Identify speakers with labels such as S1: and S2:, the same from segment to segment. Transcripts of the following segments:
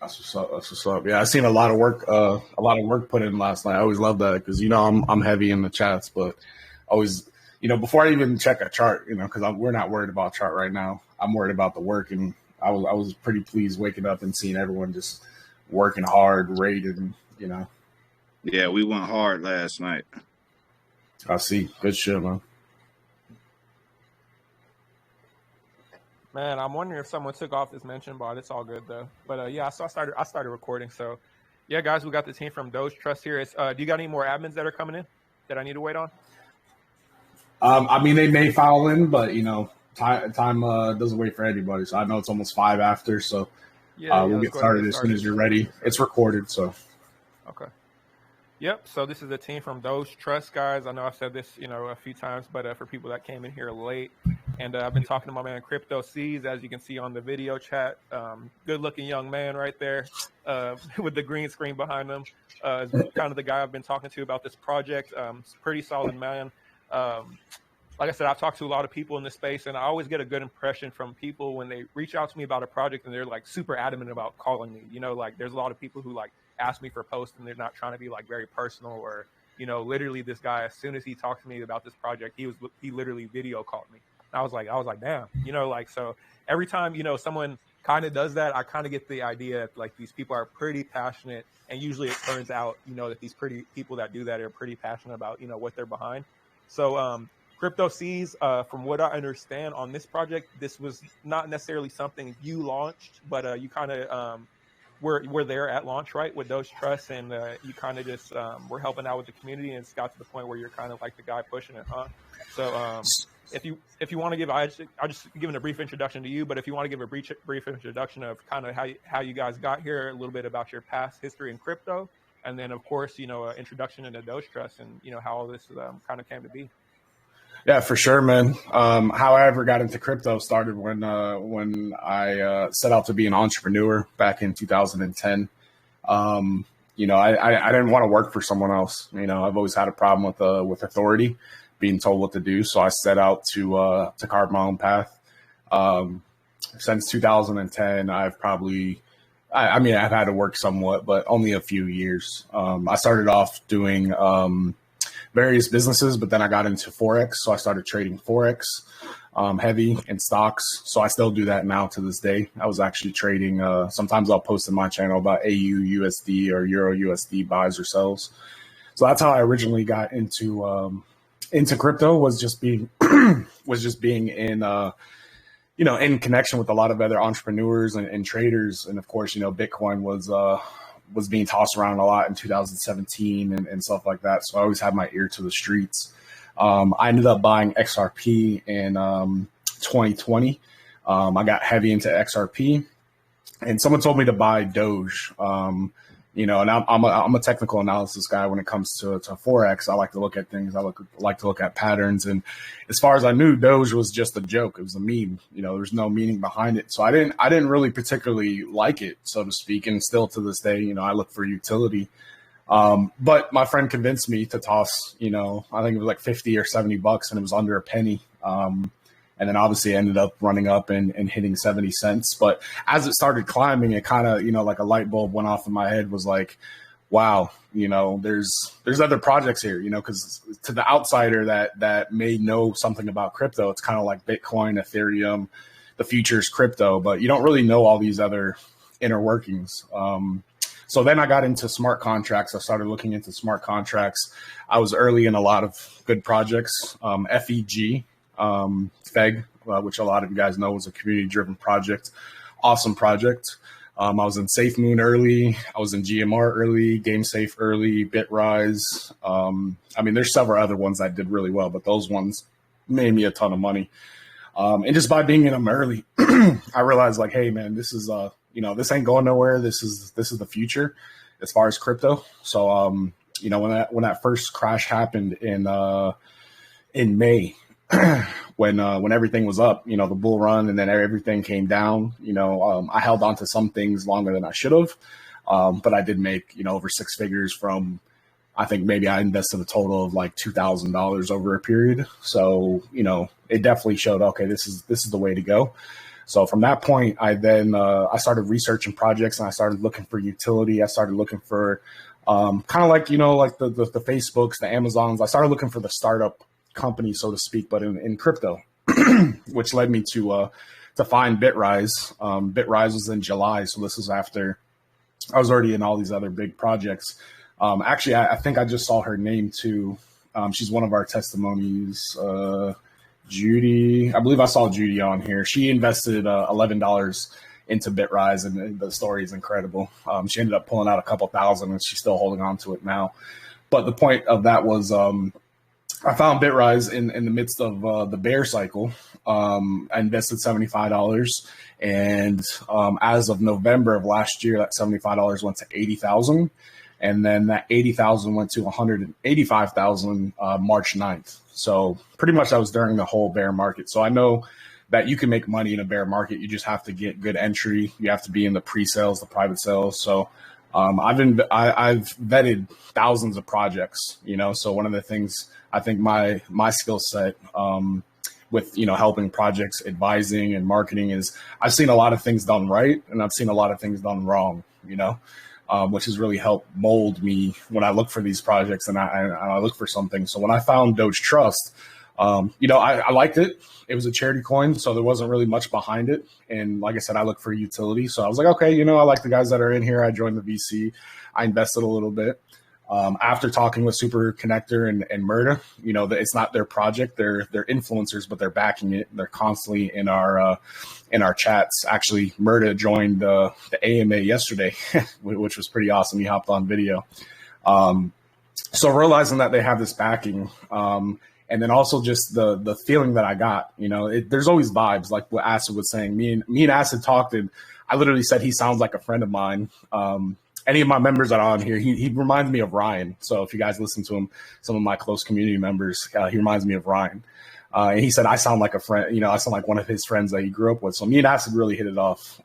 S1: That's what's up. That's what's up. Yeah, I seen a lot of work put in last night. I always love that because I'm heavy in the chats, but always before I even check a chart, because we're not worried about chart right now. I'm worried about the work, and I was pretty pleased waking up and seeing everyone just working hard, rated.
S2: Yeah, we went hard last night.
S1: I see. Good shit, man.
S3: Man, I'm wondering if someone took off this mention bar. It's all good though. But yeah, so I started recording. So yeah, guys, we got the team from DogeTrust here. It's do you got any more admins that are coming in that I need to wait on?
S1: I mean, they may file in, but time doesn't wait for anybody. So I know it's almost 5 after. So we'll get started as soon as you're ready. It's recorded, so
S3: okay. Yep. So this is the team from DogeTrust, guys. I know I've said this, a few times, but for people that came in here late, and I've been talking to my man Crypto C's, as you can see on the video chat. Good-looking young man right there, with the green screen behind him. Is kind of the guy I've been talking to about this project. Pretty solid man. Like I said, I've talked to a lot of people in this space, and I always get a good impression from people when they reach out to me about a project and they're like super adamant about calling me. Like there's a lot of people who like ask me for posts and they're not trying to be like very personal or, literally this guy, as soon as he talked to me about this project, he literally video called me. And I was like, damn, so every time, someone kind of does that, I kind of get the idea that like these people are pretty passionate, and usually it turns out, that these pretty people that do that are pretty passionate about, what they're behind. So, Crypto C's, from what I understand on this project, this was not necessarily something you launched, but you kind of were there at launch, right, with DogeTrust, and you kind of just were helping out with the community, and it's got to the point where you're kind of like the guy pushing it, huh? So if you want to give, I'll just give a brief introduction to you, but if you want to give a brief introduction of kind of how you guys got here, a little bit about your past history in crypto, and then of course, introduction into DogeTrust and how all this kind of came to be.
S1: Yeah, for sure, man. How I ever got into crypto started when I set out to be an entrepreneur back in 2010. I didn't want to work for someone else. I've always had a problem with authority, being told what to do. So I set out to carve my own path. Since 2010, I've had to work somewhat, but only a few years. I started off doing various businesses, but then I got into Forex. So I started trading Forex heavy in stocks. So I still do that now to this day. I was actually trading, sometimes I'll post in my channel about AU USD or Euro USD buys or sells. So that's how I originally got into crypto, was just being in, in connection with a lot of other entrepreneurs and traders. And of course, Bitcoin was being tossed around a lot in 2017 and stuff like that. So I always had my ear to the streets. I ended up buying XRP in 2020. I got heavy into XRP, and someone told me to buy Doge. And I'm a technical analysis guy when it comes to Forex. I like to look at things. I like to look at patterns. And as far as I knew, Doge was just a joke. It was a meme. There's no meaning behind it. So I didn't really particularly like it, so to speak. And still to this day, I look for utility. But my friend convinced me to toss, I think it was like 50 or 70 bucks, and it was under a penny. And then obviously I ended up running up and hitting 70 cents. But as it started climbing, it kind of, like a light bulb went off in my head, was like, wow, there's other projects here, because to the outsider that may know something about crypto, it's kind of like Bitcoin, Ethereum, the future's crypto, but you don't really know all these other inner workings. So then I got into smart contracts. I started looking into smart contracts. I was early in a lot of good projects, FEG. FEG, which a lot of you guys know was a community-driven project. Awesome project. I was in SafeMoon early. I was in GMR early, GameSafe early, Bitrise. There's several other ones that did really well, but those ones made me a ton of money. And just by being in them early, I realized like, hey, man, this is this ain't going nowhere. This is the future as far as crypto. So when that first crash happened in May. when everything was up, the bull run, and then everything came down, I held on to some things longer than I should have. But I did make, over 6 figures from, I think maybe I invested a total of like $2,000 over a period. So, it definitely showed, okay, this is the way to go. So from that point, I then I started researching projects, and I started looking for utility. I started looking for kind of like, like the Facebooks, the Amazons. I started looking for the startup company, so to speak, but in crypto, which led me to find Bitrise. Bitrise was in July, so this is after I was already in all these other big projects. Actually, I think I just saw her name too. She's one of our testimonies. Judy, I believe I saw Judy on here. She invested $11 into Bitrise, and the story is incredible. She ended up pulling out a couple thousand, and she's still holding on to it now. But the point of that was I found Bitrise in the midst of the bear cycle. I invested $75, and as of November of last year, that $75 went to $80,000. And then that 80,000 went to 185,000 March 9th. So pretty much that was during the whole bear market. So I know that you can make money in a bear market. You just have to get good entry. You have to be in the pre-sales, the private sales. So I've vetted thousands of projects, So one of the things I think my skill set with, helping projects, advising and marketing is I've seen a lot of things done right, and I've seen a lot of things done wrong, which has really helped mold me when I look for these projects and I look for something. So when I found DogeTrust, I liked it. It was a charity coin, so there wasn't really much behind it. And like I said, I look for utility. So I was like, okay, I like the guys that are in here. I joined the VC. I invested a little bit. After talking with Super Connector and Murda, it's not their project. They're influencers, but they're backing it. They're constantly in our chats. Actually, Murda joined the AMA yesterday, which was pretty awesome. He hopped on video. So realizing that they have this backing, and then also just the feeling that I got, there's always vibes, like what Acid was saying. Me and Acid talked, and I literally said he sounds like a friend of mine. Any of my members that are on here, he reminds me of Ryan. So if you guys listen to him, some of my close community members, he reminds me of Ryan. And he said, I sound like a friend, I sound like one of his friends that he grew up with. So me and Acid really hit it off,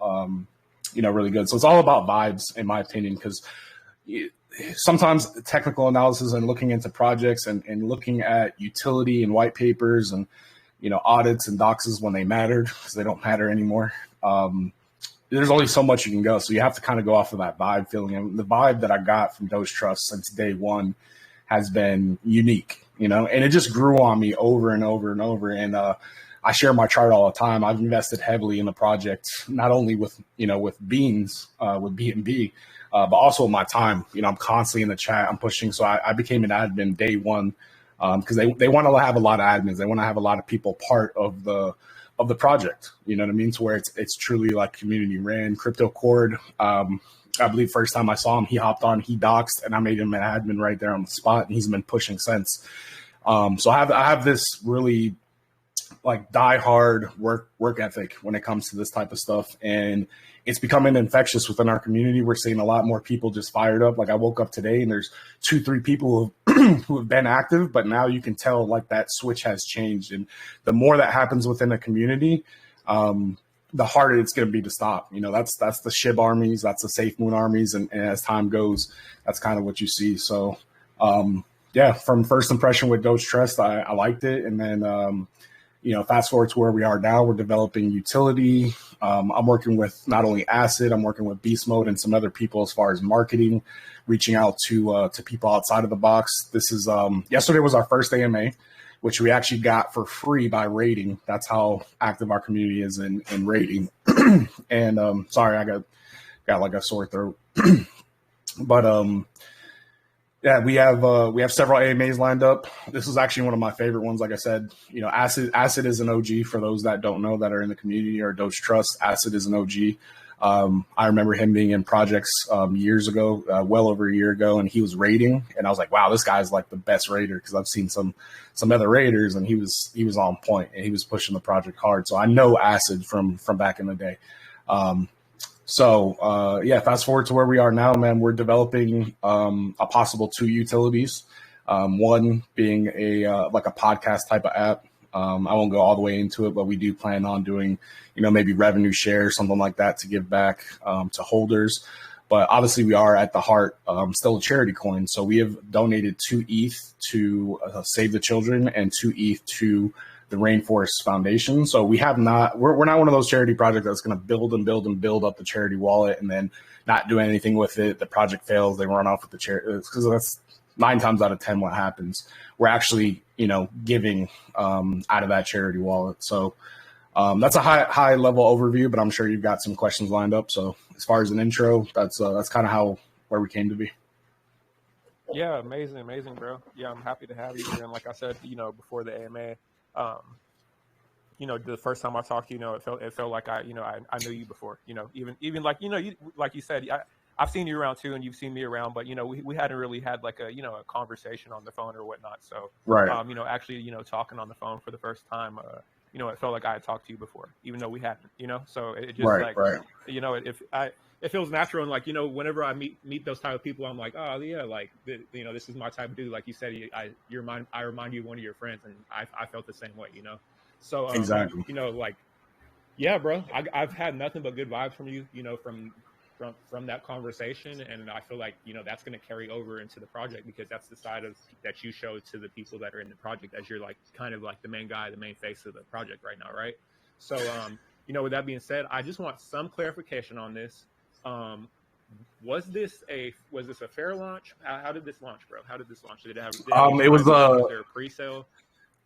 S1: really good. So it's all about vibes, in my opinion, because sometimes technical analysis and looking into projects and looking at utility and white papers and, audits and doxes when they mattered, because they don't matter anymore. There's only so much you can go. So you have to kind of go off of that vibe feeling. And the vibe that I got from DogeTrust since day one has been unique, and it just grew on me over and over and over. And I share my chart all the time. I've invested heavily in the project, not only with Beans, with B&B, but also my time. I'm constantly in the chat. I'm pushing. So I became an admin day one because they want to have a lot of admins. They want to have a lot of people part of the project, you know what I mean? To where it's truly like community ran. Crypto Cord, I believe first time I saw him, he hopped on, he doxed, and I made him an admin right there on the spot, and he's been pushing since. So I have this really like die hard work ethic when it comes to this type of stuff, and it's becoming infectious within our community. We're seeing a lot more people just fired up. Like I woke up today and there's 2-3 people who have been active, but now you can tell like that switch has changed. And the more that happens within a community, the harder it's going to be to stop. That's the SHIB armies, that's the Safe Moon armies. And as time goes, that's kind of what you see. So from first impression with DogeTrust, I liked it. And then, fast forward to where we are now, we're developing utility. I'm working with not only Acid, I'm working with Beast Mode and some other people as far as marketing, reaching out to people outside of the box. This is yesterday was our first AMA, which we actually got for free by rating. That's how active our community is in rating. And sorry, I got like a sore throat. But yeah, we have several AMAs lined up. This is actually one of my favorite ones. Like I said, Acid is an OG for those that don't know that are in the community or DogeTrust. Acid is an OG. I remember him being in projects years ago, well over a year ago, and he was raiding, and I was like, wow, this guy's like the best raider, because I've seen some other raiders, and he was on point, and he was pushing the project hard. So I know Acid from back in the day. Fast forward to where we are now, man. We're developing a possible 2 utilities. One being a podcast type of app. I won't go all the way into it, but we do plan on doing, maybe revenue share, something like that to give back to holders. But obviously we are at the heart still a charity coin. So we have donated 2 ETH to Save the Children and 2 ETH to the Rainforest Foundation. So we're not one of those charity projects that's going to build and build and build up the charity wallet and then not do anything with it. The project fails, they run off with the charity, because that's 9 times out of 10 what happens. We're actually, giving out of that charity wallet. So that's a high level overview, but I'm sure you've got some questions lined up. So as far as an intro, that's kind of where we came to be.
S3: Yeah, amazing, bro. Yeah, I'm happy to have you here. And like I said, before the AMA, the first time I talked to you, it felt like I knew you before. Even like like you said, I've seen you around too, and you've seen me around, but we hadn't really had like a conversation on the phone or whatnot. So
S1: right,
S3: actually talking on the phone for the first time, it felt like I had talked to you before, even though we hadn't. So it just right. It feels natural, and like whenever I meet those type of people, I'm like, oh yeah, like this is my type of dude. Like you said, I remind you of one of your friends, and I felt the same way, So
S1: exactly,
S3: like, yeah, bro, I've had nothing but good vibes from you, from that conversation, and I feel like that's going to carry over into the project, because that's the side of that you show to the people that are in the project, as you're like kind of like the main guy, the main face of the project right now, right? So with that being said, I just want some clarification on this. Was this a fair launch? How did this launch, bro? How did this launch? Did it have was there a pre-sale?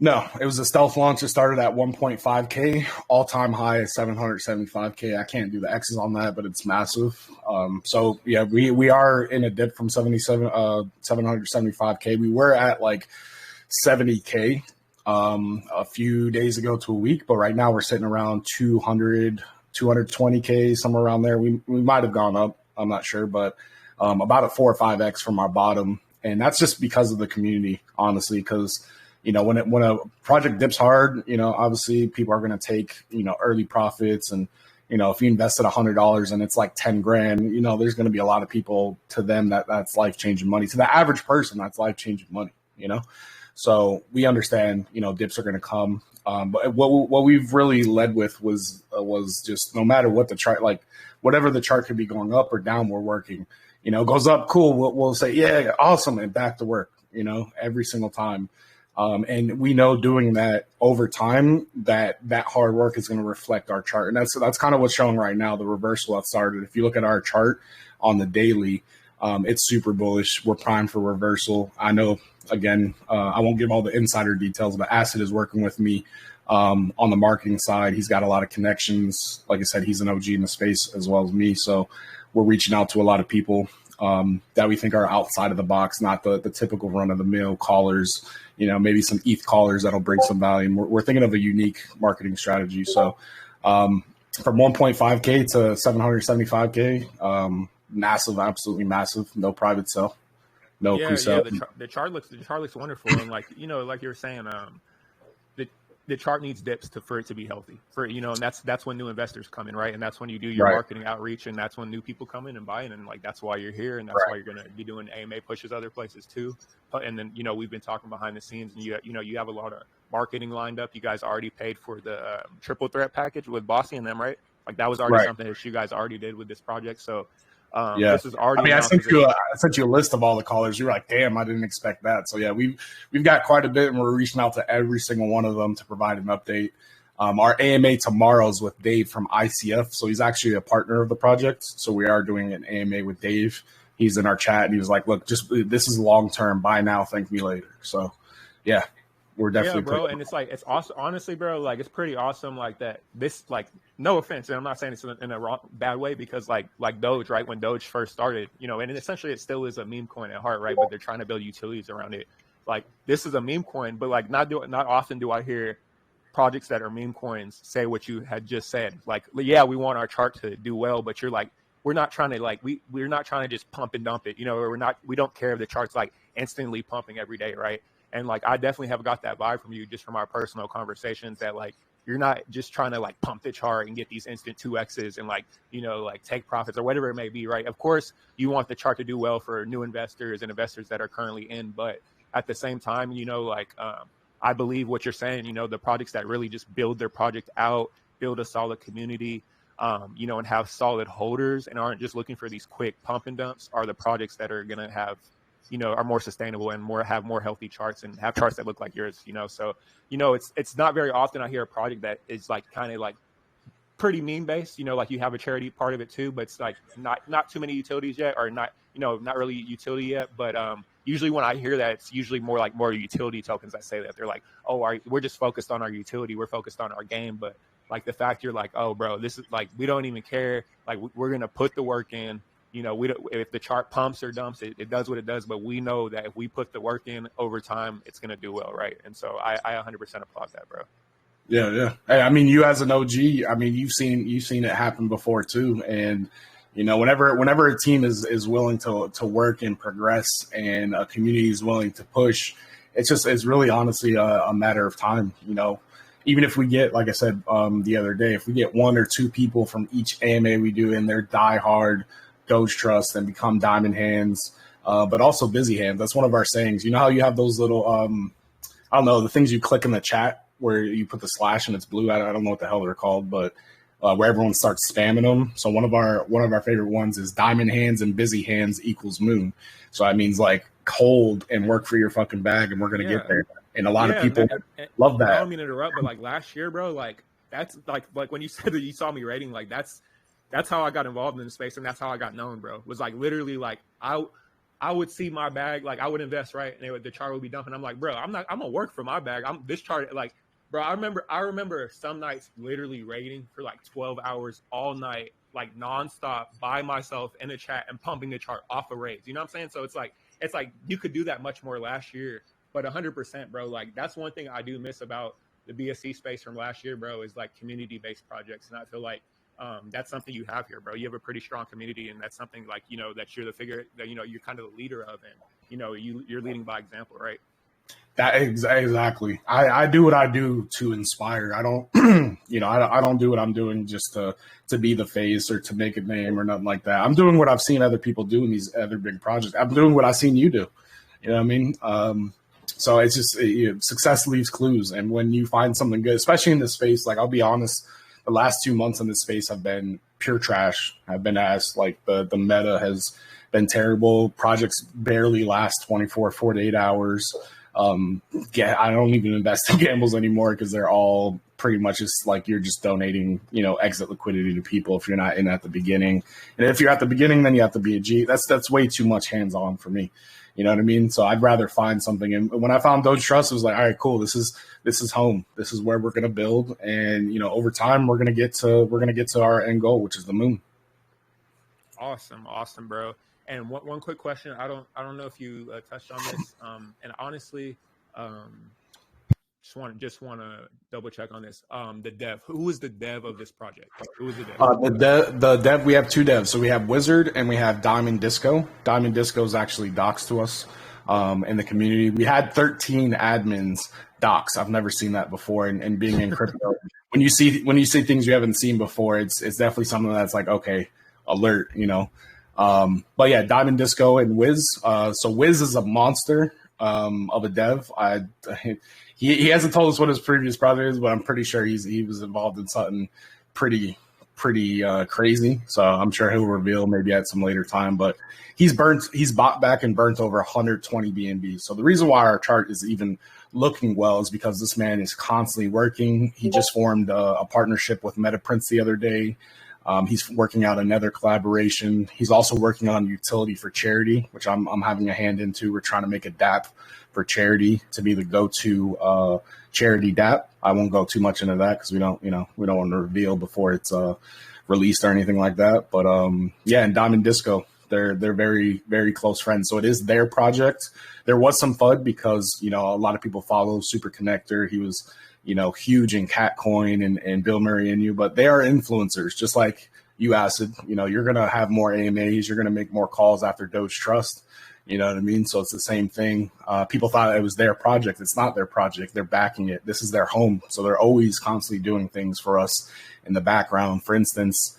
S1: No, it was a stealth launch. It started at 1.5K, all-time high at 775K. I can't do the X's on that, but it's massive. So yeah, we are in a dip from 775K. We were at like 70K a few days ago to a week, but right now we're sitting around 220K, somewhere around there. We might have gone up, I'm not sure, but about a 4 or 5X from our bottom. And that's just because of the community, honestly, because when a project dips hard, obviously people are going to take, early profits. And, if you invested $100 and it's like 10 grand, there's going to be a lot of people, to them that's life-changing money. To the average person, that's life-changing money, So we understand, dips are going to come. But what we've really led with was just, no matter what the chart, like whatever the chart could be going up or down, we're working. Goes up, cool. We'll say, yeah, awesome, and back to work. Every single time. And we know doing that over time, that hard work is going to reflect our chart. And that's kind of what's showing right now, the reversal that started. If you look at our chart on the daily, it's super bullish. We're primed for reversal. I know, again, I won't give all the insider details, but Acid is working with me on the marketing side. He's got a lot of connections. Like I said, he's an OG in the space as well as me. So we're reaching out to a lot of people that we think are outside of the box, not the typical run-of-the-mill callers, maybe some ETH callers that'll bring some value. And we're thinking of a unique marketing strategy. So from 1.5K to 775K, massive, absolutely massive. No private sale, no pre-sale.
S3: Yeah, the chart looks wonderful. And like, like you were saying, the chart needs dips for it to be healthy, and that's when new investors come in, right? And that's when you do your marketing outreach, and that's when new people come in and buy in, and like that's why you're here, and that's why you're going to be doing AMA pushes other places too. And then we've been talking behind the scenes, and you have a lot of marketing lined up. You guys already paid for the triple threat package with Bossy and them, right? Like that was already something that you guys already did with this project. So this is already.
S1: I sent you a list of all the callers. You're like, damn, I didn't expect that. So yeah, we've got quite a bit, and we're reaching out to every single one of them to provide an update. Our AMA tomorrow is with Dave from ICF, so he's actually a partner of the project. So we are doing an AMA with Dave. He's in our chat, and he was like, look, this is long term. Buy now, thank me later. So yeah. We're definitely
S3: bro, and it's like it's awesome. Honestly, bro, like it's pretty awesome. Like that. This, like, no offense, and I'm not saying this in a bad way, because like Doge, right? When Doge first started, and essentially it still is a meme coin at heart, right? But they're trying to build utilities around it. Like this is a meme coin, but like not often do I hear projects that are meme coins say what you had just said. Like, yeah, we want our chart to do well, but you're like, we're not trying to we're not trying to just pump and dump it. We don't care if the chart's like instantly pumping every day, right? And like, I definitely have got that vibe from you just from our personal conversations, that like, you're not just trying to like pump the chart and get these instant 2Xs and like, like take profits or whatever it may be, right? Of course, you want the chart to do well for new investors and investors that are currently in, but at the same time, I believe what you're saying, the projects that really just build their project out, build a solid community, and have solid holders and aren't just looking for these quick pump and dumps are the projects that are going to have are more sustainable and have more healthy charts and have charts that look like yours, So, it's not very often I hear a project that is like kind of like pretty meme based, like you have a charity part of it too, but it's like not too many utilities yet, or not really utility yet. But usually when I hear that, it's usually more utility tokens that say that. They're like, oh, we're just focused on our utility, we're focused on our game. But like the fact you're like, oh bro, this is like, we don't even care, like we're gonna put the work in. We don't, if the chart pumps or dumps, it does what it does, but we know that if we put the work in over time, it's gonna do well, right? And so I 100% applaud that, bro.
S1: Yeah. Hey, I mean, you as an OG, I mean, you've seen it happen before too. And, whenever a team is willing to work and progress, and a community is willing to push, it's really honestly a matter of time. Even if we get, like I said the other day, if we get 1 or 2 people from each AMA we do in, their diehard DogeTrust and become diamond hands, but also busy hands. That's one of our sayings. You know how you have those little, I don't know, the things you click in the chat where you put the slash and it's blue. I don't know what the hell they're called, but where everyone starts spamming them. So one of our favorite ones is diamond hands and busy hands equals moon. So that means like hold and work for your fucking bag, and we're gonna get there. And a lot of people love that.
S3: I don't mean to interrupt, but like last year, bro, like that's like when you said that you saw me rating, like that's how I got involved in the space, and that's how I got known, bro. It was like literally like I would see my bag, like I would invest, right, and the chart would be dumping. I'm like, bro, I'm gonna work for my bag. This chart, like, bro, I remember some nights literally rating for like 12 hours all night, like nonstop by myself in the chat and pumping the chart off of raids. You know what I'm saying? So it's like you could do that much more last year, but 100%, bro. Like that's one thing I do miss about the BSC space from last year, bro, is like community-based projects, and I feel like that's something you have here, bro. You have a pretty strong community, and that's something like that you're the figure that you're kind of the leader of, and you're leading by example, right?
S1: That exactly. I do what I do to inspire. I don't, I don't do what I'm doing just to be the face or to make a name or nothing like that. I'm doing what I've seen other people do in these other big projects. I'm doing what I've seen you do. You know what I mean? So it's just success leaves clues, and when you find something good, especially in this space, like I'll be honest, the last 2 months in this space have been pure trash. I've been asked, like the meta has been terrible. Projects barely last 24, 48 hours. I don't even invest in gambles anymore because they're all pretty much just like you're just donating, exit liquidity to people if you're not in at the beginning. And if you're at the beginning, then you have to be a G. That's way too much hands-on for me. You know what I mean? So I'd rather find something. And when I found DogeTrust, it was like, all right, cool. This is home. This is where we're going to build. And, over time, we're going to get to our end goal, which is the moon.
S3: Awesome, bro. And one quick question. I don't know if you touched on this. And honestly, just want to double check on this. The dev. Who is the dev of this project? Who is the dev?
S1: The dev. We have 2 devs. So we have Wizard and we have Diamond Disco. Diamond Disco is actually doxed to us in the community. We had 13 admins docs. I've never seen that before. And being in crypto, when you see things you haven't seen before, it's definitely something that's like, okay, alert. But yeah, Diamond Disco and Wiz. So Wiz is a monster of a dev. He hasn't told us what his previous project is, but I'm pretty sure he was involved in something pretty crazy. So I'm sure he'll reveal maybe at some later time. But he's bought back and burnt over 120 BNB. So the reason why our chart is even looking well is because this man is constantly working. He just formed a partnership with MetaPrince the other day. He's working out another collaboration. He's also working on utility for charity, which I'm having a hand into. We're trying to make a DApp for charity to be the go-to charity DApp. I won't go too much into that because we don't want to reveal before it's released or anything like that. But yeah, and Diamond Disco, they're very, very close friends. So it is their project. There was some FUD because a lot of people follow Super Connector. He was huge in Catcoin and Bill Murray and you, but they are influencers, just like you, Acid. You're going to have more AMAs. You're going to make more calls after DogeTrust. You know what I mean? So it's the same thing. People thought it was their project. It's not their project. They're backing it. This is their home. So they're always constantly doing things for us in the background. For instance,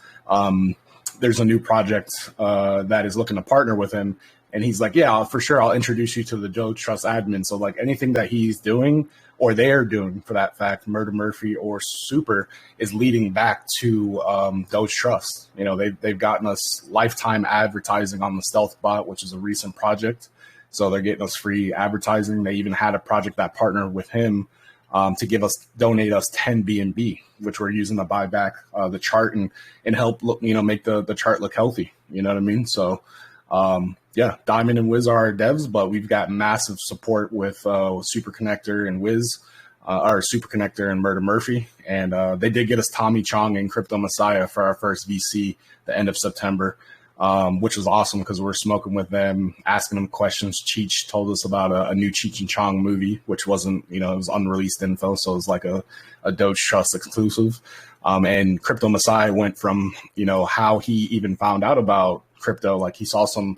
S1: there's a new project that is looking to partner with him. And he's like, yeah, for sure, I'll introduce you to the DogeTrust admin. So like anything that he's doing or they're doing for that fact, Murder Murphy or Super, is leading back to DogeTrust. They've gotten us lifetime advertising on the Stealth Bot, which is a recent project. So they're getting us free advertising. They even had a project that partnered with him to donate us 10 BNB, which we're using to buy back the chart and help look, make the chart look healthy. You know what I mean? So yeah, Diamond and Wiz are our devs, but we've got massive support with Super Connector and Wiz, our Super Connector and Murder Murphy. And they did get us Tommy Chong and Crypto Messiah for our first VC the end of September, which was awesome because we're smoking with them, asking them questions. Cheech told us about a new Cheech and Chong movie, which wasn't, it was unreleased info. So it was like a DogeTrust exclusive. And Crypto Messiah went from, how he even found out about crypto. Like he saw some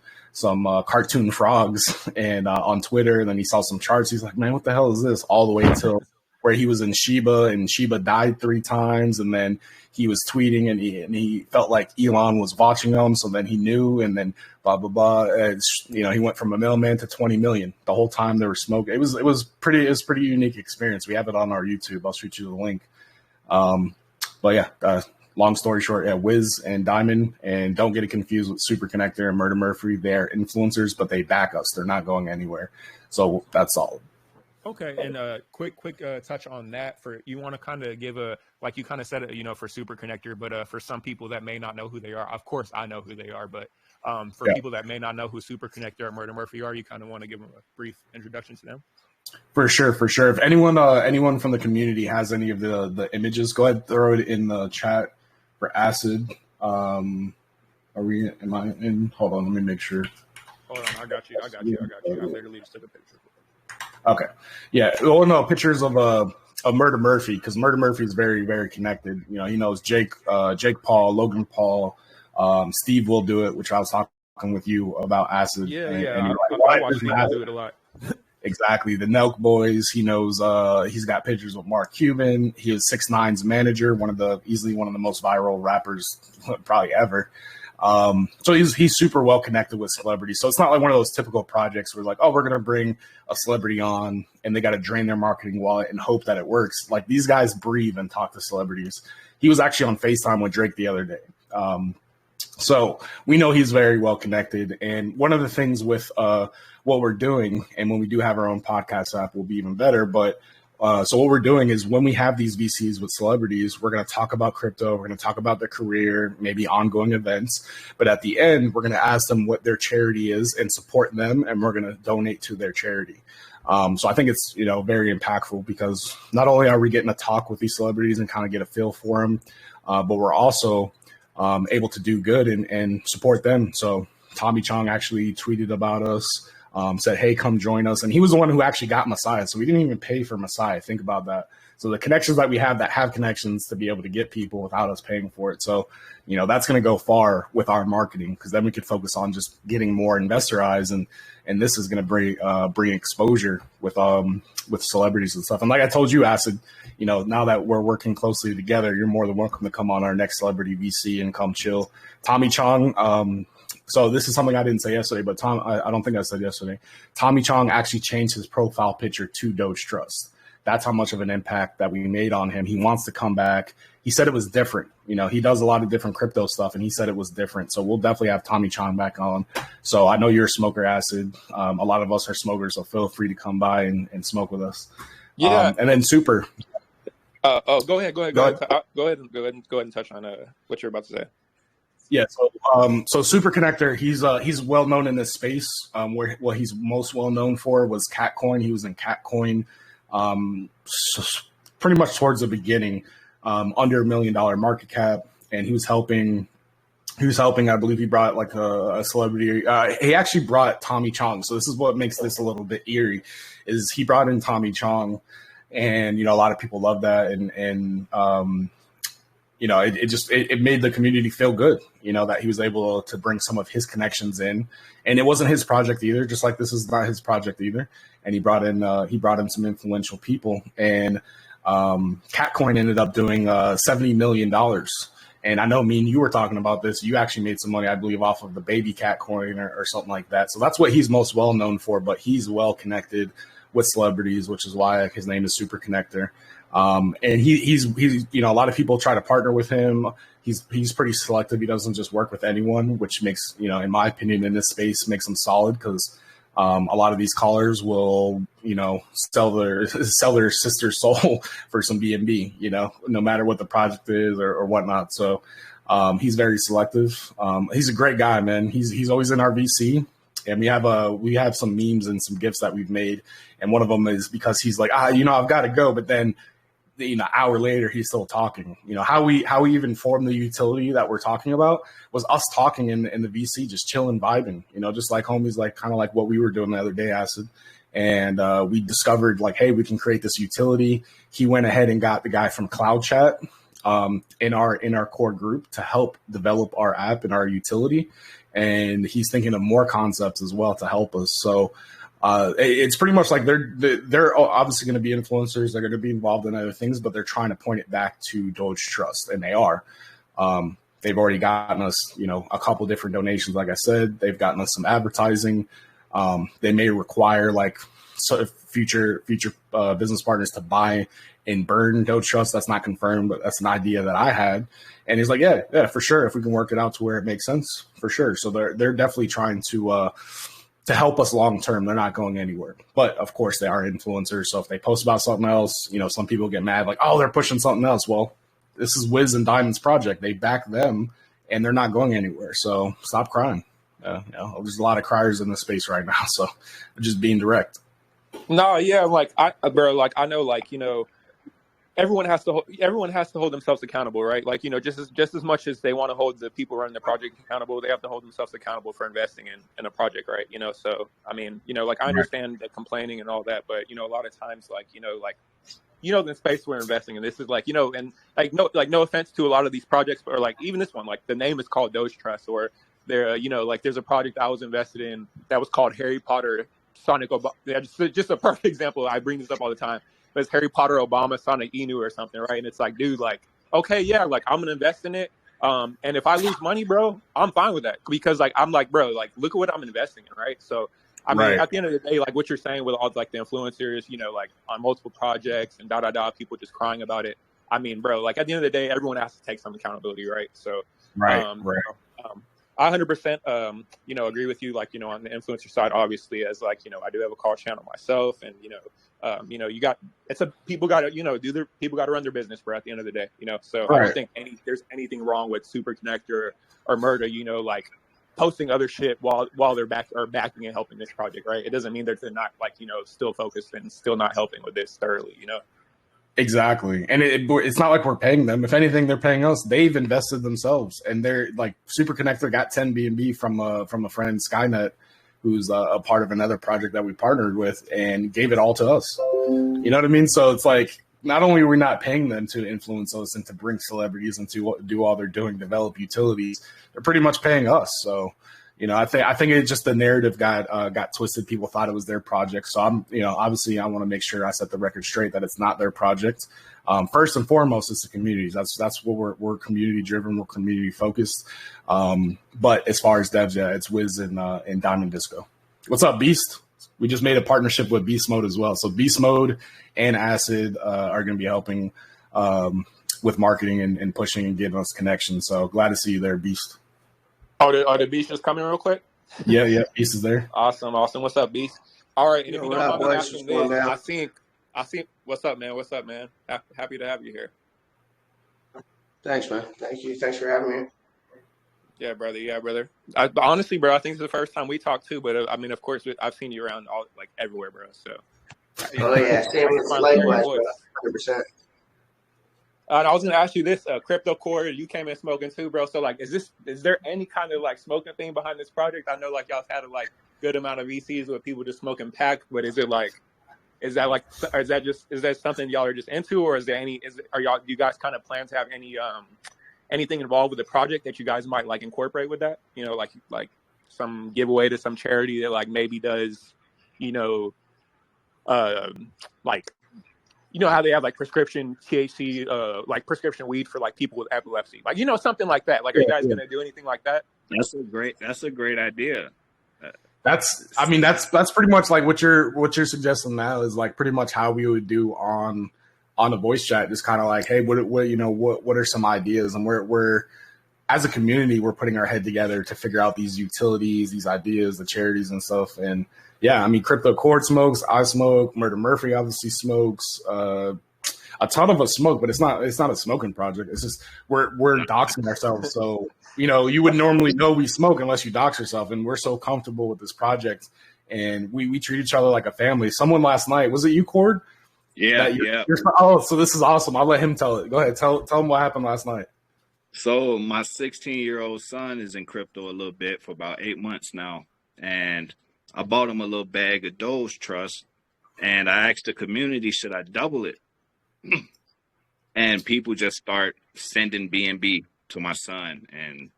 S1: cartoon frogs and on Twitter, and then he saw some charts. He's like, man, what the hell is this? All the way till where he was in Shiba, and Shiba died 3 times, and then he was tweeting, and he felt like Elon was watching him, so then he knew, and then blah blah blah. He went from a mailman to 20 million. The whole time they were smoking. It was pretty unique experience. We have it on our YouTube. I'll shoot you the link. But yeah. Long story short, yeah, Wiz and Diamond, and don't get it confused with Super Connector and Murder Murphy. They're influencers, but they back us. They're not going anywhere. So that's all.
S3: Okay, and quick touch on that. For you want to kind of give like you kind of said it, for Super Connector, but for some people that may not know who they are, of course I know who they are, but for people that may not know who Super Connector or Murder Murphy are, you kind of want to give them a brief introduction to them.
S1: For sure. If anyone from the community has any of the images, go ahead, throw it in the chat. For Acid, am I in? Hold on, let me make sure.
S3: Hold on, I got you. I literally just took a picture.
S1: Okay, yeah. Well, no pictures of Murder Murphy, because Murder Murphy is very, very connected. He knows Jake Paul, Logan Paul, Steve will do it, which I was talking with you about Acid.
S3: Yeah,
S1: and
S3: I watch Steve do it a lot.
S1: Exactly. The Nelk boys, he knows, he's got pictures with Mark Cuban. He is 6ix9ine's manager, easily one of the most viral rappers probably ever. So he's super well connected with celebrities. So it's not like one of those typical projects where like, oh, we're going to bring a celebrity on and they got to drain their marketing wallet and hope that it works. Like these guys breathe and talk to celebrities. He was actually on FaceTime with Drake the other day. So we know he's very well connected. And one of the things with what we're doing, and when we do have our own podcast app, will be even better. But so what we're doing is when we have these VCs with celebrities, we're going to talk about crypto. We're going to talk about their career, maybe ongoing events. But at the end, we're going to ask them what their charity is and support them. And we're going to donate to their charity. So I think it's, very impactful because not only are we getting to talk with these celebrities and kind of get a feel for them, but we're also able to do good and support them. So Tommy Chong actually tweeted about us, said, hey, come join us. And he was the one who actually got Messiah. So we didn't even pay for Messiah. Think about that. So the connections that we have that have connections to be able to get people without us paying for it. So, that's going to go far with our marketing because then we could focus on just getting more investor eyes. And this is going to bring exposure with celebrities and stuff. And like I told you, Acid, now that we're working closely together, you're more than welcome to come on our next celebrity VC and come chill. Tommy Chong, so this is something I didn't say yesterday, but I don't think I said yesterday. Tommy Chong actually changed his profile picture to DogeTrust. That's how much of an impact that we made on him. He wants to come back. He said it was different. He does a lot of different crypto stuff, and he said it was different. So we'll definitely have Tommy Chong back on. So I know you're a smoker, Acid. A lot of us are smokers, so feel free to come by and smoke with us.
S3: Yeah.
S1: And then Super.
S3: Go ahead. Go ahead and touch on what you're about to say.
S1: Yeah, so Super Connector, he's well known in this space. Where what he's most well known for was Catcoin. He was in Catcoin, pretty much towards the beginning, under $1 million market cap, and he was helping. I believe he brought like a celebrity. He actually brought Tommy Chong. So this is what makes this a little bit eerie, is he brought in Tommy Chong, and a lot of people love that, and it made the community feel good, that he was able to bring some of his connections in, and it wasn't his project either, just like this is not his project either. And he brought in some influential people, and Catcoin ended up doing $70 million. And I know me and you were talking about this. You actually made some money, I believe, off of the baby Catcoin or something like that. So that's what he's most well known for, but he's well connected with celebrities, which is why his name is Super Connector. And he's a lot of people try to partner with him. He's pretty selective. He doesn't just work with anyone, which makes, in my opinion, in this space makes him solid because A lot of these callers will, sell their sister's soul for some BNB, no matter what the project is or whatnot. So he's very selective. He's a great guy, man. He's always in our VC. And we have some memes and some gifts that we've made. And one of them is because he's like, I've got to go. But then, an hour later, he's still talking. How we even formed the utility that we're talking about was us talking in the VC, just chilling, vibing, just like homies, like kind of like what we were doing the other day, Acid. And we discovered like, hey, we can create this utility. He went ahead and got the guy from Cloud Chat in our core group to help develop our app and our utility. And he's thinking of more concepts as well to help us. So it's pretty much like they're obviously going to be influencers. They're going to be involved in other things, but they're trying to point it back to DogeTrust, and they are. They've already gotten us, a couple different donations. Like I said, they've gotten us some advertising. They may require future business partners to buy and burn DogeTrust. That's not confirmed, but that's an idea that I had. And he's like, yeah, for sure. If we can work it out to where it makes sense, for sure. So they're definitely trying to help us long term. They're not going anywhere. But of course, they are influencers. So if they post about something else, some people get mad, like, oh, they're pushing something else. Well, this is Wiz and Diamond's project. They back them, and they're not going anywhere. So stop crying. There's a lot of criers in this space right now. So I'm just being direct.
S3: No, yeah, I know, everyone has to hold themselves accountable, right? Just as much as they want to hold the people running the project accountable, they have to hold themselves accountable for investing in a project, right? So I mean, I understand the complaining and all that, but a lot of times, the space we're investing in, this is no offense to a lot of these projects, or even this one, the name is called DogeTrust, or there, there's a project I was invested in that was called Harry Potter Sonic Obama. Just a perfect example. I bring this up all the time. But it's Harry Potter, Obama, Sonic Inu or something, right? And it's like, dude, okay, yeah, I'm gonna invest in it. And if I lose money, bro, I'm fine with that, because I'm like, bro, look at what I'm investing in, right? So I mean, at the end of the day, what you're saying with all the influencers, on multiple projects and people just crying about it. I mean, bro, at the end of the day, everyone has to take some accountability, right? So I 100%, agree with you, on the influencer side, obviously, as I do have a call channel myself, and, people got to run their business, bro, at the end of the day, so I don't think there's anything wrong with Super Connector or Murder, posting other shit while they're backing and helping this project, right? It doesn't mean that they're not still focused and still not helping with this thoroughly,
S1: Exactly. And it's not like we're paying them. If anything, they're paying us. They've invested themselves, and they're Super Connector got 10 BNB from a friend, Skynet, who's a part of another project that we partnered with, and gave it all to us. You know what I mean? So it's not only are we not paying them to influence us and to bring celebrities and to do all they're doing, develop utilities, they're pretty much paying us. So, I think it's just the narrative got twisted. People thought it was their project. So I'm, obviously I want to make sure I set the record straight that it's not their project. First and foremost, it's the communities. That's what we're community driven. We're community focused. But as far as devs, yeah, it's Wiz and Diamond Disco. What's up, Beast? We just made a partnership with Beast Mode as well. So Beast Mode and Acid are going to be helping with marketing and pushing and giving us connections. So glad to see you there, Beast.
S3: The Beast just coming real quick?
S1: Yeah, Beast is there.
S3: Awesome. What's up, Beast? All right, and if you don't mind me asking this, I think. What's up, man? Happy to have you here.
S4: Thanks, man. Thank you. Thanks for having me.
S3: Yeah, brother. Honestly, bro, I think it's the first time we talked too. But I mean, of course, I've seen you around everywhere, bro. So.
S4: Oh yeah, same likewise, bro. 100%.
S3: And I was going to ask you this, Crypto Core, you came in smoking too, bro. So is there any kind of smoking thing behind this project? I know y'all had a good amount of VCs with people just smoking pack, but is that something y'all are just into, or do you guys kind of plan to have anything involved with the project that you guys might incorporate with that? Like some giveaway to some charity that maybe does, how they have prescription THC, prescription weed for people with epilepsy, something like that. Are you guys going to do anything like that?
S2: That's a great idea.
S1: That's pretty much what you're suggesting now is pretty much how we would do on the voice chat. Just kind of hey, what are some ideas, and we're as a community, we're putting our head together to figure out these utilities, these ideas, the charities and stuff. And yeah, I mean, Crypto Cord smokes, I smoke, Murder Murphy obviously smokes, a ton of us smoke, but it's not a smoking project. It's just we're doxing ourselves. So, you would normally know we smoke unless you dox yourself, and we're so comfortable with this project, and we treat each other like a family. Someone last night, was it you, Cord?
S2: Yeah.
S1: Oh, so this is awesome. I'll let him tell it. Go ahead, tell him what happened last night.
S2: So my 16-year-old son is in crypto a little bit for about 8 months now, and I bought him a little bag of DogeTrust, and I asked the community, should I double it? And people just start sending BNB to my son, and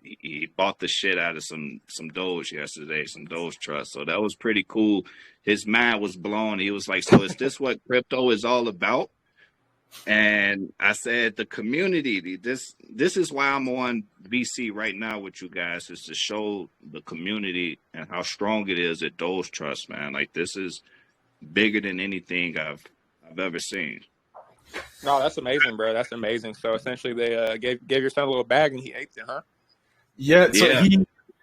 S2: he bought the shit out of some Doge yesterday, some DogeTrust. So that was pretty cool. His mind was blown. He was like, so is this what crypto is all about? And I said, the community, this is why I'm on VC right now with you guys, is to show the community and how strong it is at DogeTrust, man. Like, this is bigger than anything I've ever seen.
S3: No, that's amazing, bro. That's amazing. So essentially, they gave your son a little bag and he ate it, huh?
S1: Yeah. So he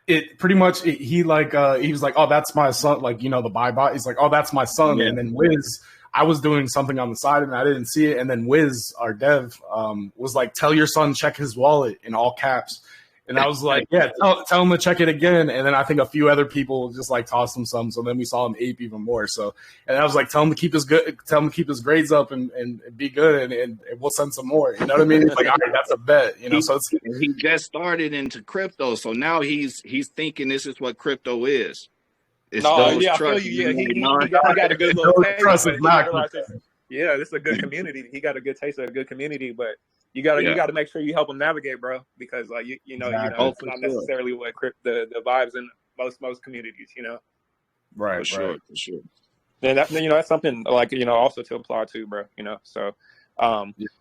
S1: was like, oh, that's my son. Like, the buy bot. He's like, oh, that's my son.
S2: Yeah.
S1: And then Wiz, I was doing something on the side and I didn't see it. And then Wiz, our dev, was like, tell your son, check his wallet in all caps. And I was like, yeah, tell him to check it again. And then I think a few other people just like tossed him some. So then we saw him ape even more. So, and I was like, tell him to keep his grades up and be good. And we'll send some more. You know what I mean? It's like, all right, that's a bet, so
S2: he just started into crypto. So now he's thinking this is what crypto is. It's
S3: I
S2: trust.
S3: feel you. Yeah, he got a good little taste. Yeah, this is a good community. He got a good taste of a good community, but you got to make sure you help him navigate, bro, because like it's not necessarily what the vibes in most communities,
S1: Right,
S2: for sure.
S3: And that's something like also to apply to, bro. So,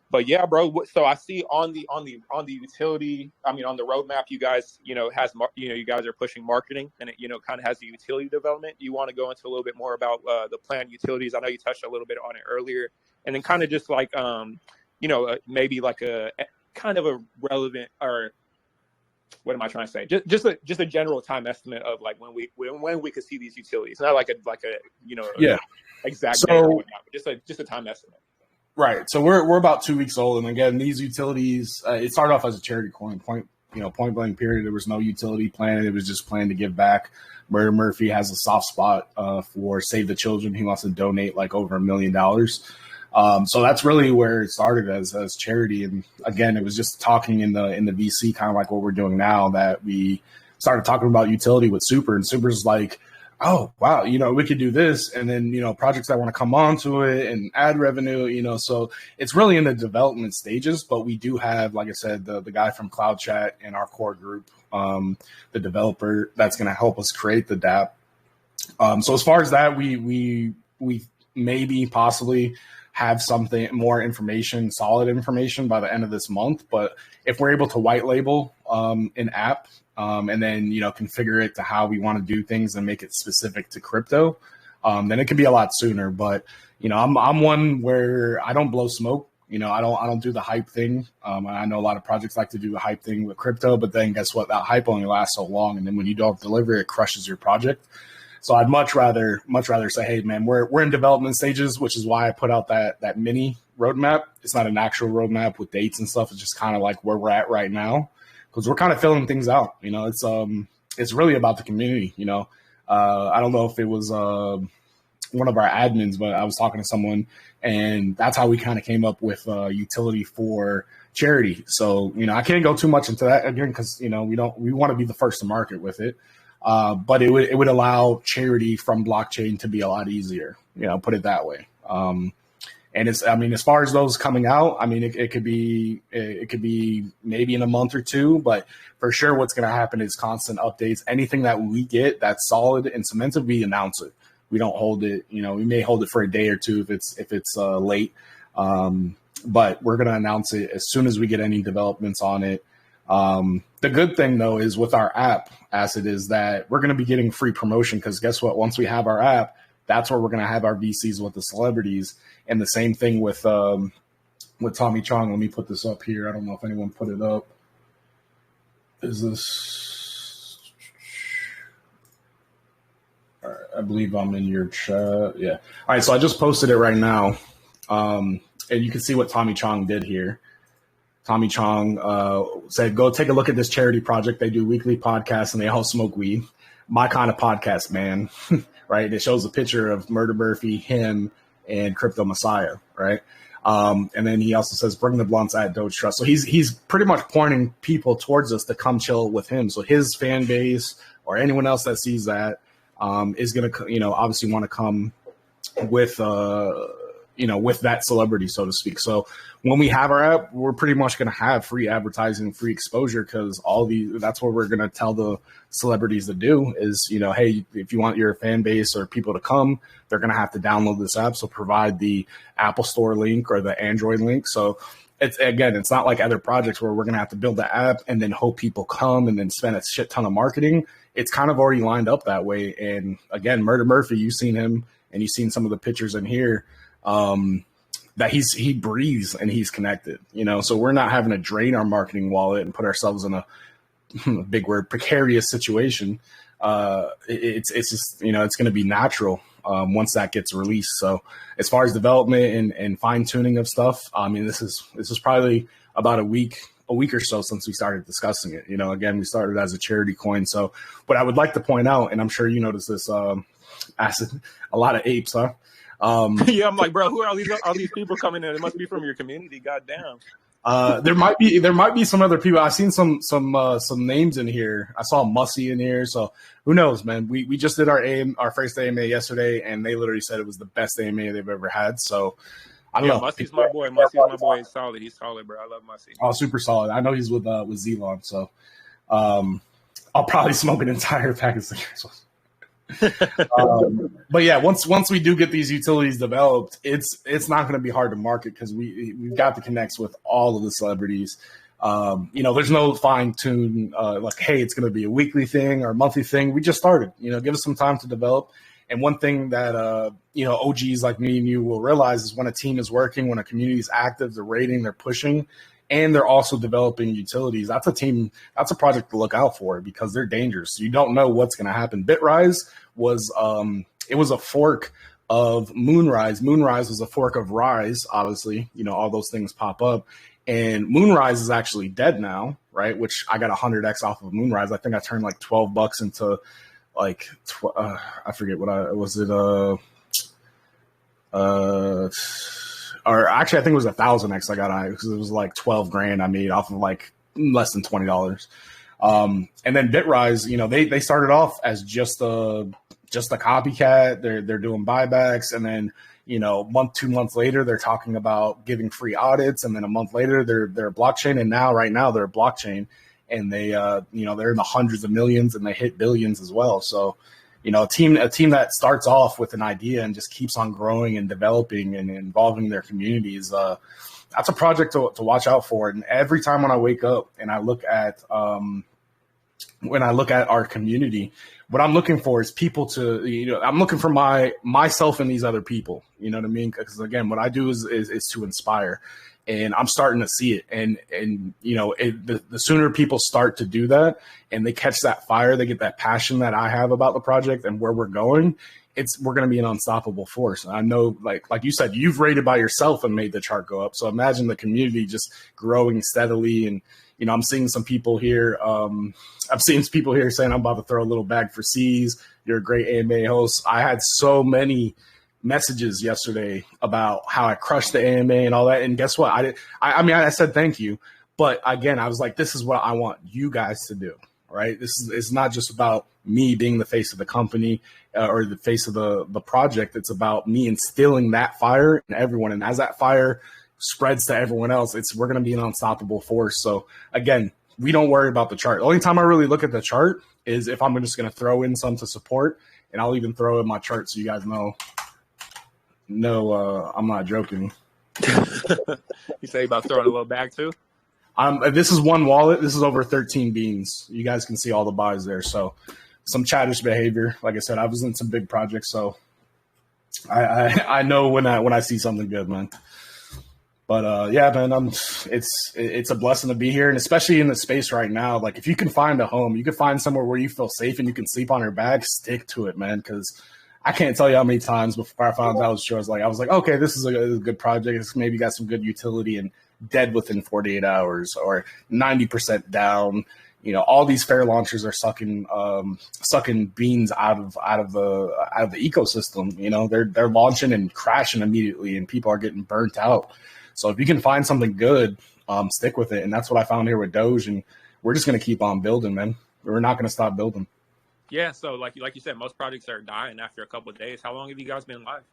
S3: but yeah, bro. So I see on the utility, on the roadmap, you guys, you guys are pushing marketing, and it kind of has the utility development. You want to go into a little bit more about the planned utilities? I know you touched a little bit on it earlier, and then kind of just like maybe like a kind of a relevant, or what am I trying to say? Just a general time estimate of like when we could see these utilities. Not like a exact date or whatnot, but just a time estimate.
S1: Right. So we're about 2 weeks old, and again, these utilities, it started off as a charity coin. Point blank period. There was no utility plan. It was just planned to give back. Murder Murphy has a soft spot for Save the Children. He wants to donate like over $1 million. So that's really where it started as charity. And again, it was just talking in the VC, kind of like what we're doing now, that we started talking about utility with Super, and Super's like, oh, wow, we could do this. And then, projects that want to come onto it and add revenue, so it's really in the development stages. But we do have, like I said, the guy from Cloud Chat in our core group, the developer that's going to help us create the DApp. So as far as that, we maybe possibly have something more information, solid information by the end of this month. But if we're able to white label an app, and then, configure it to how we want to do things and make it specific to crypto, then it could be a lot sooner. But, I'm one where I don't blow smoke. I don't do the hype thing. I know a lot of projects like to do the hype thing with crypto, but then guess what? That hype only lasts so long. And then when you don't deliver, it crushes your project. So I'd much rather say, hey, man, we're in development stages, which is why I put out that mini roadmap. It's not an actual roadmap with dates and stuff. It's just kind of like where we're at right now, because we're kind of filling things out. It's really about the community. I don't know if it was one of our admins, but I was talking to someone, and that's how we kind of came up with utility for charity. So I can't go too much into that again, because we want to be the first to market with it. But it would allow charity from blockchain to be a lot easier, put it that way. And as far as those coming out, it could be maybe in a month or two, but for sure what's going to happen is constant updates. Anything that we get that's solid and cemented, we announce it. We don't hold it, we may hold it for a day or two if it's late. But we're going to announce it as soon as we get any developments on it. The good thing though is with our app as it is that we're going to be getting free promotion, because guess what? Once we have our app, that's where we're going to have our VCs with the celebrities. And the same thing with Tommy Chong. Let me put this up here. I don't know if anyone put it up. Is this? All right, I believe I'm in your chat. Yeah. All right. So I just posted it right now. And you can see what Tommy Chong did here. Tommy Chong said, go take a look at this charity project. They do weekly podcasts and they all smoke weed. My kind of podcast, man. Right. It shows a picture of Murder Murphy, him, and Crypto Messiah. Right. And then he also says, bring the blunts at DogeTrust. So he's pretty much pointing people towards us to come chill with him. So his fan base or anyone else that sees that is going to, obviously want to come with, with that celebrity, so to speak. So when we have our app, we're pretty much going to have free advertising, free exposure, because that's what we're going to tell the celebrities to do is, hey, if you want your fan base or people to come, they're going to have to download this app. So provide the Apple Store link or the Android link. So it's not like other projects where we're going to have to build the app and then hope people come and then spend a shit ton of marketing. It's kind of already lined up that way. And again, Murder Murphy, you've seen him and you've seen some of the pictures in here. That he breathes and he's connected, so we're not having to drain our marketing wallet and put ourselves in a big word, precarious situation. It's just, it's going to be natural once that gets released. So as far as development and fine tuning of stuff, I mean, this is probably about a week or so since we started discussing it. Again, we started as a charity coin. So what I would like to point out, and I'm sure you noticed this, Acid, a lot of apes, huh?
S3: Yeah, I'm like, bro, who are all these people coming in? It must be from your community. Goddamn.
S1: There might be some other people. I've seen some names in here. I saw Mussy in here. So who knows, man? We just did our first AMA yesterday, and they literally said it was the best AMA they've ever had. So I don't know.
S3: Mussy's my boy. He's solid. He's solid, bro. I love Mussy.
S1: Oh, super solid. I know he's with Zelon. So I'll probably smoke an entire pack of cigarettes. But yeah, once we do get these utilities developed, it's not going to be hard to market because we've got the connects with all of the celebrities. There's no fine tune like, hey, it's going to be a weekly thing or a monthly thing. We just started. Give us some time to develop. And one thing that OGs like me and you will realize is when a team is working, when a community is active, they're rating, they're pushing, and they're also developing utilities. That's a project to look out for because they're dangerous. You don't know what's going to happen. Bitrise was it was a fork of Moonrise. Moonrise was a fork of Rise, obviously. All those things pop up. And Moonrise is actually dead now, right? Which I got 100x off of Moonrise. I think I turned like $12 into like I forget what was it. Or actually, I think it was 1,000x I got on it because it was like 12 grand I made off of like less than $20. And then Bitrise, they started off as just a copycat. They're doing buybacks, and then 2 months later they're talking about giving free audits, and then a month later they're a blockchain, and right now they're a blockchain, and they they're in the hundreds of millions and they hit billions as well. So. A team that starts off with an idea and just keeps on growing and developing and involving their communities, that's a project to watch out for. And every time when I wake up and I look at our community, what I'm looking for is people to, I'm looking for myself and these other people, you know what I mean? Because again, what I do is to inspire. And I'm starting to see it. And the sooner people start to do that and they catch that fire, they get that passion that I have about the project and where we're going, we're going to be an unstoppable force. And I know, like you said, you've rated by yourself and made the chart go up. So imagine the community just growing steadily. And, I'm seeing some people here. I've seen people here saying I'm about to throw a little bag for C's. You're a great AMA host. I had so many messages yesterday about how I crushed the AMA and all that. And guess what? I said thank you. But again, I was like, this is what I want you guys to do, right? It's not just about me being the face of the company or the face of the project. It's about me instilling that fire in everyone. And as that fire spreads to everyone else, we're going to be an unstoppable force. So again, we don't worry about the chart. The only time I really look at the chart is if I'm just going to throw in some to support, and I'll even throw in my chart so you guys know. No, I'm not joking.
S3: You say about throwing a little bag too?
S1: This is one wallet. This is over 13 beans. You guys can see all the buys there. So some childish behavior. Like I said, I was in some big projects, so I know when I see something good, man. But yeah, man, it's a blessing to be here, and especially in the space right now. Like if you can find a home, you can find somewhere where you feel safe and you can sleep on your back, stick to it, man. Because I can't tell you how many times before I found out it was true. I was like, okay, this is a good project. It's maybe got some good utility and dead within 48 hours or 90% down. You know, all these fair launchers are sucking beans out of the ecosystem. You know, they're launching and crashing immediately, and people are getting burnt out. So if you can find something good, stick with it. And that's what I found here with Doge, and we're just gonna keep on building, man. We're not gonna stop building.
S3: Yeah. So like you said, most projects are dying after a couple of days. How long have you guys been live?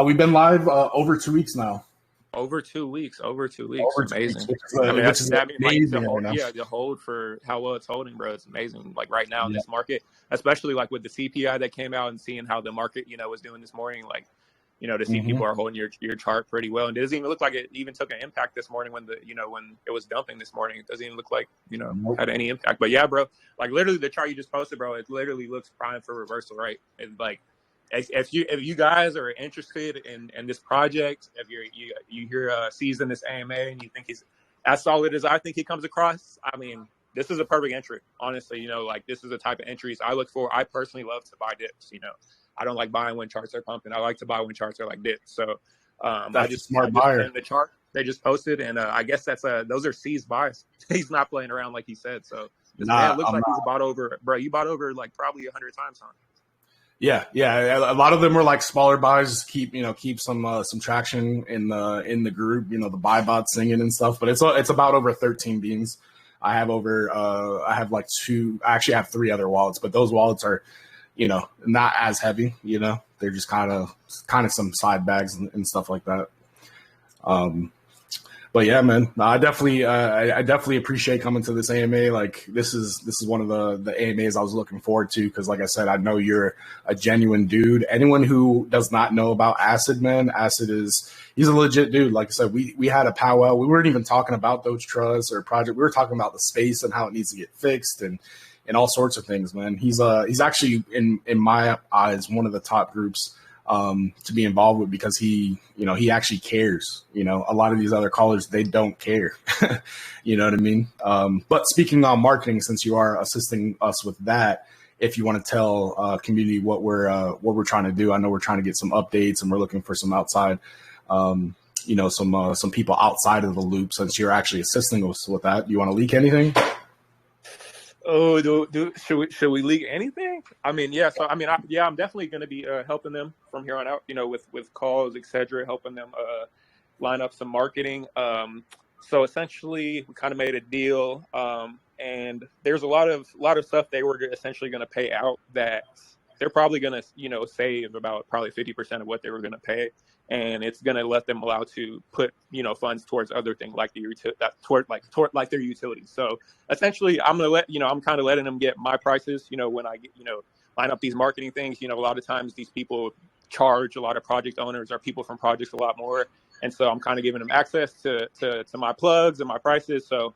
S1: We've been live over 2 weeks now.
S3: Over 2 weeks. Amazing.
S1: I mean,
S3: that's
S1: amazing
S3: like the hold for how well it's holding, bro. It's amazing. Like right now in this market, especially like with the CPI that came out and seeing how the market, was doing this morning, like, to see people are holding your chart pretty well. And it doesn't even look like it even took an impact this morning when when it was dumping this morning. It doesn't even look like, had any impact. But yeah, bro, like literally the chart you just posted, bro, it literally looks prime for reversal, right? It's like, if you guys are interested in this project, if you're seasoned this AMA and you think he's as solid as I think he comes across, I mean, this is a perfect entry. Honestly, like this is the type of entries I look for. I personally love to buy dips. I don't like buying when charts are pumping. I like to buy when charts are like dips. So I just buyer. The chart they just posted, and I guess those are C's buys. He's not playing around like he said. So this man looks like he's bought over, bro. You bought over like probably 100 times, huh?
S1: Yeah. A lot of them were like smaller buys, keep some traction in the group. The buy bot singing and stuff. But it's about over 13 beans. I have like two. I actually have 3 other wallets, but those wallets are, not as heavy. They're just kind of some side bags and stuff like that. But yeah, man, I definitely appreciate coming to this AMA. Like this is one of the AMAs I was looking forward to because, like I said, I know you're a genuine dude. Anyone who does not know about Acid, man, he's a legit dude. Like I said, we had a powwow. We weren't even talking about DogeTrust or project. We were talking about the space and how it needs to get fixed and all sorts of things, man. He's actually in my eyes one of the top groups to be involved with because he actually cares. A lot of these other callers, they don't care. You know what I mean? But speaking on marketing, since you are assisting us with that, if you want to tell community what we're trying to do, I know we're trying to get some updates and we're looking for some outside, some people outside of the loop. Since you're actually assisting us with that, you want to leak anything?
S3: Oh, should we leak anything? I mean, yeah. So I mean, I'm definitely going to be helping them from here on out. With calls, etc., helping them line up some marketing. So essentially, we kind of made a deal, and there's a lot of stuff they were essentially going to pay out that they're probably going to save about probably 50% of what they were going to pay, and it's going to let them allow to put funds towards other things like toward their utilities. So essentially, I'm going to let I'm kind of letting them get my prices. When I get line up these marketing things. A lot of times these people charge a lot of project owners or people from projects a lot more, and so I'm kind of giving them access to my plugs and my prices. So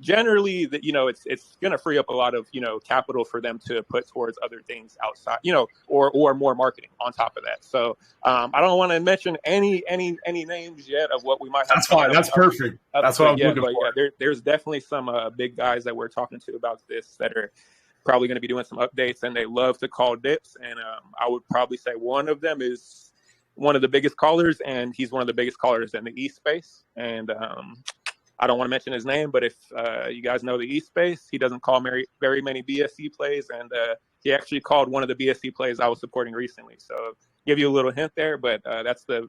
S3: generally that it's going to free up a lot of capital for them to put towards other things outside or more marketing on top of that. So I don't want to mention any names yet of what we might have.
S1: That's fine. That's perfect. That's what I'm looking for.
S3: Yeah, there's definitely some big guys that we're talking to about this that are probably going to be doing some updates, and they love to call dips, and I would probably say one of them is one of the biggest callers, and he's one of the biggest callers in the East space. And I don't want to mention his name, but if you guys know the East space, he doesn't call very many BSC plays, and he actually called one of the BSC plays I was supporting recently. So give you a little hint there, but that's the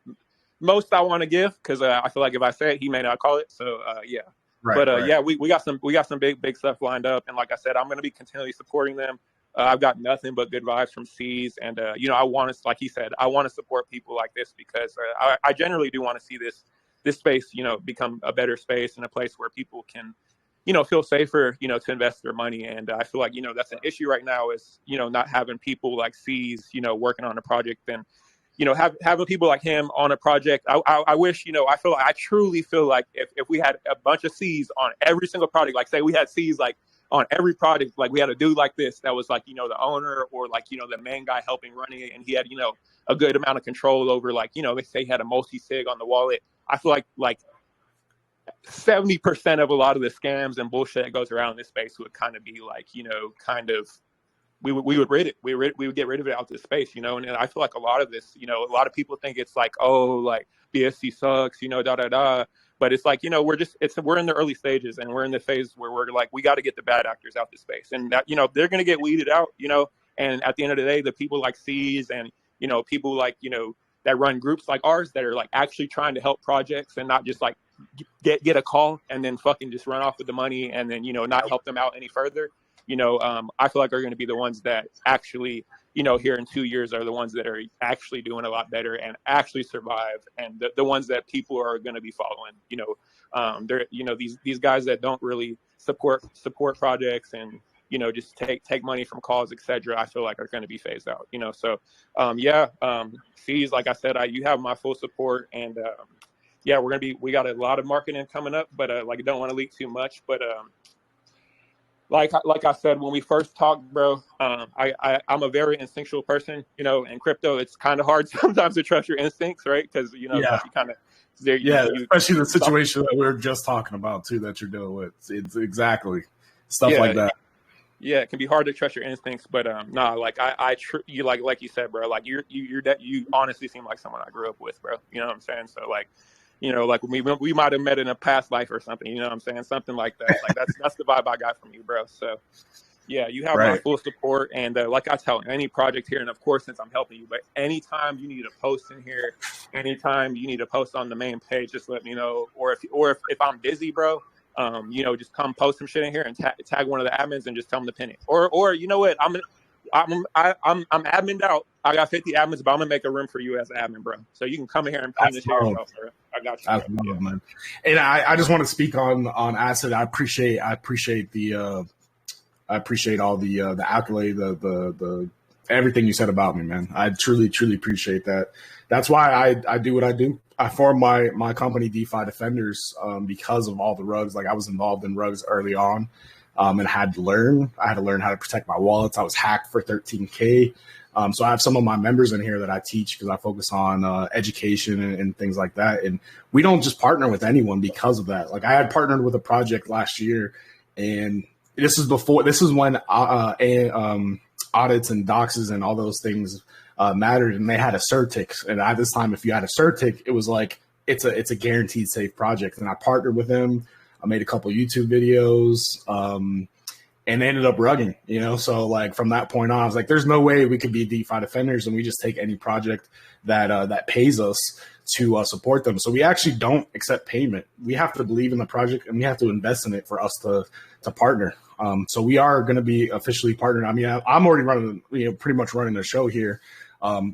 S3: most I want to give because I feel like if I say it, he may not call it. So yeah. Right, but right. Yeah, we got some big stuff lined up, and like I said, I'm going to be continually supporting them. I've got nothing but good vibes from C's, and I want to, like he said, I want to support people like this because I generally do want to see this space, become a better space and a place where people can, feel safer, to invest their money. And I feel like that's an issue right now is not having people like C's, working on a project and having people like him on a project. I wish, I truly feel like if we had a bunch of C's on every single project, like say we had C's like on every project, like we had a dude like this that was like, the owner or like, the main guy helping running it. And he had, a good amount of control over like, they say he had a multi-sig on the wallet. I feel like 70% of a lot of the scams and bullshit that goes around this space would kind of be like, kind of we would rid it. We would get rid of it out to space, you know. And I feel like a lot of this, you know, a lot of people think it's like, oh, like BSC sucks, you know, da da da. But it's like, you know, we're in the early stages, and we're in the phase where we're like, we got to get the bad actors out to space, and that, you know, they're gonna get weeded out, you know. And at the end of the day, the people like C's and, you know, people like, you know, that run groups like ours that are like actually trying to help projects and not just like get a call and then fucking just run off with the money and then, you know, not help them out any further. You know, I feel like are going to be the ones that actually, you know, here in 2 years are the ones that are actually doing a lot better and actually survive, and the ones that people are going to be following. You know, they're, you know, these guys that don't really support projects and, you know, just take money from calls, etc. I feel like are going to be phased out. You know, so C's, like I said, you have my full support, and yeah, we got a lot of marketing coming up, but like I don't want to leak too much, but like I said when we first talked, bro, I'm a very instinctual person, you know. In crypto, it's kind of hard sometimes to trust your instincts, right? Because, you know, you kind of
S1: especially the situation that we were just talking about too that you're dealing with. It's exactly stuff like that.
S3: Yeah, it can be hard to trust your instincts, but like you like you said, bro, like you honestly seem like someone I grew up with, bro. You know what I'm saying? So like, you know, like we might have met in a past life or something. You know what I'm saying? Something like that. Like that's the vibe I got from you, bro. So yeah, you have my full support, and like I tell any project here, and of course since I'm helping you, but anytime you need a post in here, anytime you need a post on the main page, just let me know. Or if I'm busy, bro. You know, just come post some shit in here and tag one of the admins and just tell them to pin it. Or you know what? I'm admined out. I got 50 admins, but I'm gonna make a room for you as an admin, bro. So you can come in here and pin this shit yourself, bro. I got you.
S1: Yeah. Man. And I just want to speak on Acid. I appreciate the I appreciate all the accolade, the everything you said about me, man. I truly appreciate that. That's why I do what I do. I formed my company DeFi Defenders because of all the rugs. Like I was involved in rugs early on, and I had to learn how to protect my wallets. I was hacked for 13K. So I have some of my members in here that I teach because I focus on education and things like that. And we don't just partner with anyone because of that. Like I had partnered with a project last year, and this is when audits and doxes and all those things mattered, and they had a certic. And at this time, if you had a certic, it was like it's a guaranteed safe project. And I partnered with them. I made a couple YouTube videos, and they ended up rugging. You know, so like from that point on, I was like, "There's no way we could be DeFi Defenders, and we just take any project that pays us to support them." So we actually don't accept payment. We have to believe in the project, and we have to invest in it for us to partner. So we are going to be officially partnered. I mean, I'm already running, pretty much running the show here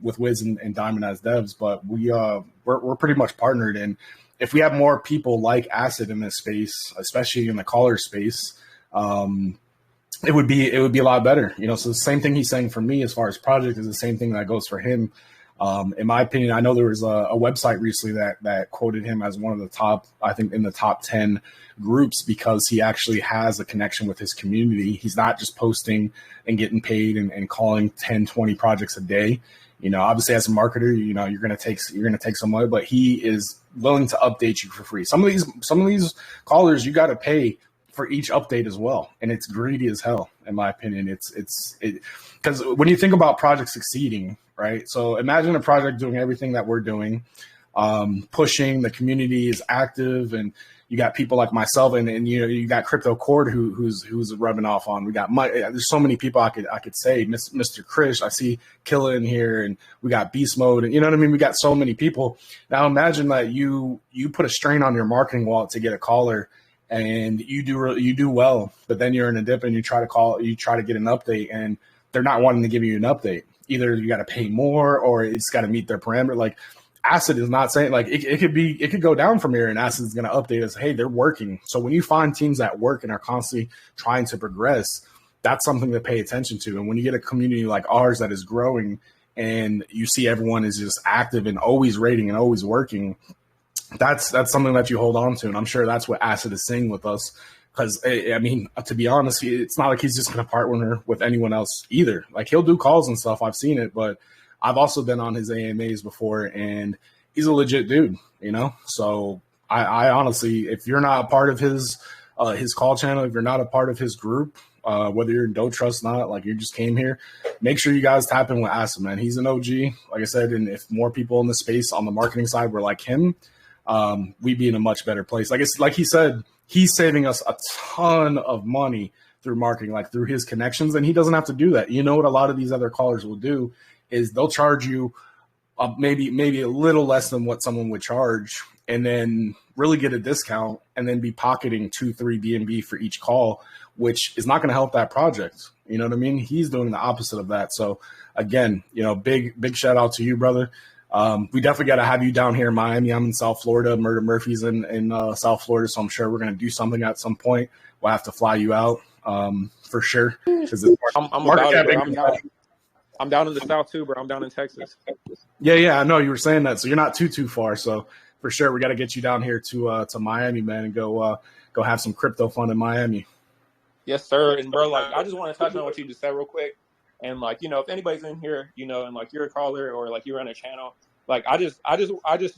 S1: with Wiz and Diamond as devs, but we're pretty much partnered. And if we have more people like Acid in this space, especially in the caller space, it would be a lot better. You know, so the same thing he's saying for me as far as project is the same thing that goes for him. In my opinion, I know there was a website recently that quoted him as one of the top, I think in the top 10 groups, because he actually has a connection with his community. He's not just posting and getting paid and calling 10, 20 projects a day. You know, obviously as a marketer, you know, you're going to take some money, but he is willing to update you for free. Some of these callers, you got to pay for each update as well. And it's greedy as hell, in my opinion. It's because when you think about projects succeeding, right? So imagine a project doing everything that we're doing, pushing, the community is active, and you got people like myself, and you know, you got Crypto Cord who's rubbing off on. We got there's so many people I could say, Mr. Krish, I see Killa in here, and we got Beast Mode, and you know what I mean? We got so many people. Now imagine that you put a strain on your marketing wallet to get a caller, and you do well, but then you're in a dip and you try to get an update, and they're not wanting to give you an update. Either you got to pay more or it's got to meet their parameter. Like Acid is not saying, like it could go down from here, and Acid is going to update us. Hey, they're working. So when you find teams that work and are constantly trying to progress, that's something to pay attention to. And when you get a community like ours that is growing, and you see everyone is just active and always rating and always working, that's something that you hold on to. And I'm sure that's what Acid is saying with us. Because, I mean, to be honest, it's not like he's just going to partner with anyone else either. Like, he'll do calls and stuff. I've seen it, but I've also been on his AMAs before, and he's a legit dude, you know? So I honestly, if you're not a part of his call channel, if you're not a part of his group, whether you're in DogeTrust or not, like you just came here, make sure you guys tap in with Acid, man. He's an OG, like I said, and if more people in the space on the marketing side were like him, we'd be in a much better place. Like he said, he's saving us a ton of money through marketing, like through his connections, and he doesn't have to do that. You know what a lot of these other callers will do is they'll charge you maybe a little less than what someone would charge, and then really get a discount, and then be pocketing 2-3 BNB for each call, which is not going to help that project. You know what I mean? He's doing the opposite of that. So again, big shout out to you, brother. We definitely got to have you down here in Miami. I'm in South Florida. Murder Murphy's in South Florida, so I'm sure we're going to do something at some point. We'll have to fly you out for sure.
S3: I'm down in the South too, bro. I'm down in Texas.
S1: Yeah. I know you were saying that, so you're not too far. So for sure, we got to get you down here to Miami, man, and go have some crypto fun in Miami.
S3: Yes, sir. And bro, like, I just want to touch on what you just said real quick. And like, if anybody's in here, and like you're a caller or like you're on a channel, like I just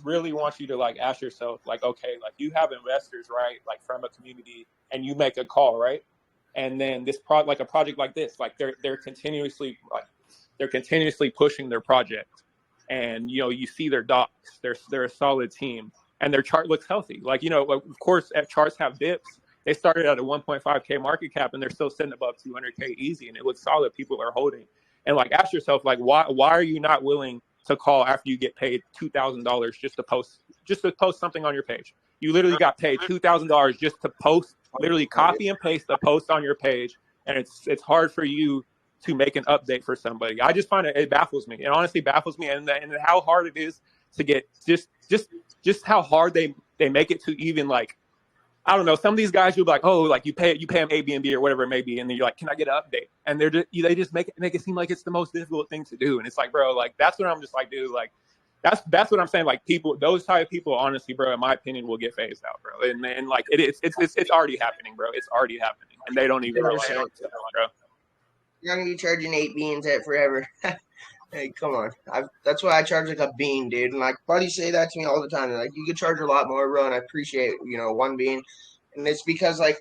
S3: really want you to like ask yourself, like, okay, like you have investors, right? Like from a community, and you make a call, right? And then this like a project like this, like they're continuously pushing their project, and you see their docs, they're a solid team, and their chart looks healthy. Like of course, charts have dips. They started at a 1.5K market cap, and they're still sitting above 200K easy, and it looks solid. People are holding, and like ask yourself, like why are you not willing to call after you get paid $2,000 just to post something on your page? You literally got paid $2,000 just to post, literally copy and paste the post on your page, and it's hard for you to make an update for somebody. I just find it baffles me. It honestly baffles me, and how hard it is to get just how hard they make it to even like, I don't know. Some of these guys you'll be like, oh, like you pay them A, B, and B or whatever it may be, and then you're like, can I get an update? And they just make it seem like it's the most difficult thing to do, and it's like, bro, like that's what I'm just like, dude, like that's what I'm saying. Like those type of people, honestly, bro, in my opinion, will get phased out, bro. And like it's already happening, bro. It's already happening, and they don't even realize it, bro.
S4: You're gonna be charging 8 beans at forever. Hey, come on. That's why I charge like a bean, dude. And like buddies say that to me all the time. They're like, you could charge a lot more, bro, and I appreciate, 1 bean. And it's because like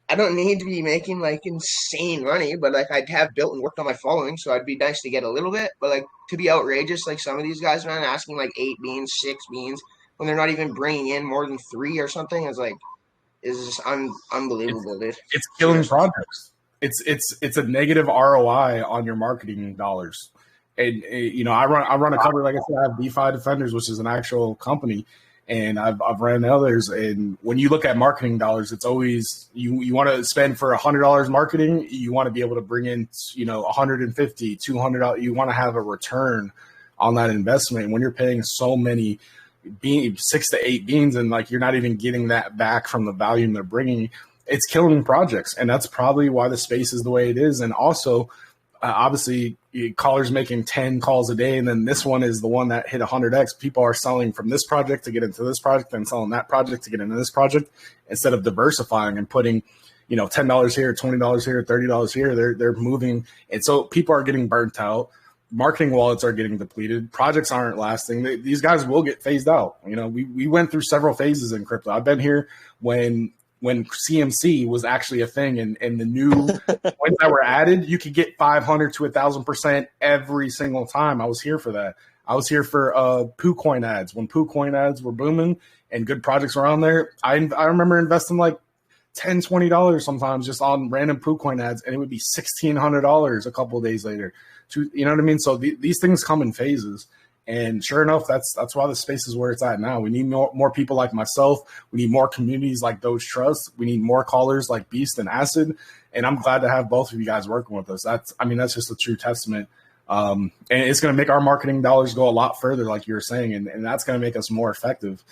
S4: I don't need to be making like insane money, but like I'd have built and worked on my following, so it'd be nice to get a little bit. But like to be outrageous, like some of these guys, man, asking like 8 beans, 6 beans when they're not even bringing in more than 3 or something is just unbelievable, dude.
S1: It's killing projects. It's a negative ROI on your marketing dollars. And I run a company, like I said, I have DeFi Defenders, which is an actual company, and I've ran others. And when you look at marketing dollars, it's always you want to spend for $100 marketing, you want to be able to bring in $150, $200. You want to have a return on that investment. And when you're paying so many 6 to 8 beans, and like you're not even getting that back from the volume they're bringing, it's killing projects. And that's probably why the space is the way it is. And also, obviously, callers making 10 calls a day, and then this one is the one that hit 100x. People are selling from this project to get into this project, and selling that project to get into this project, instead of diversifying and putting, $10 here, $20 here, $30 here. They're moving, and so people are getting burnt out. Marketing wallets are getting depleted. Projects aren't lasting. These guys will get phased out. We went through several phases in crypto. I've been here when CMC was actually a thing, and the new coins that were added, you could get 500 to 1,000% every single time. I was here for that. I was here for PooCoin ads. When PooCoin ads were booming and good projects were on there, I remember investing like $10, $20 sometimes just on random PooCoin ads, and it would be $1,600 a couple of days later. You know what I mean? So these things come in phases. And sure enough, that's why the space is where it's at now. We need more people like myself. We need more communities like DogeTrust. We need more callers like Beast and Acid. And I'm glad to have both of you guys working with us. That's just a true testament. And it's going to make our marketing dollars go a lot further, like you were saying, and that's going to make us more effective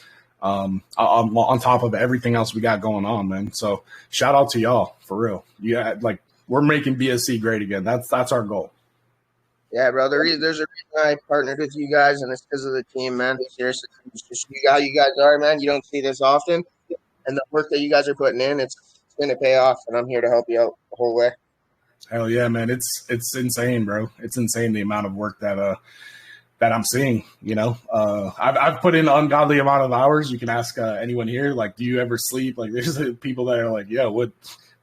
S1: on top of everything else we got going on, man. So shout out to y'all, for real. Yeah, like we're making BSC great again. That's our goal.
S4: Yeah, bro. There's a reason I partnered with you guys, and it's because of the team, man. Seriously, it's just how you guys are, man. You don't see this often, and the work that you guys are putting in, it's going to pay off, and I'm here to help you out the whole way.
S1: Hell yeah, man. It's insane, bro. It's insane the amount of work that I'm seeing. I've put in an ungodly amount of hours. You can ask anyone here, like, do you ever sleep? Like, there's people that are like, yeah,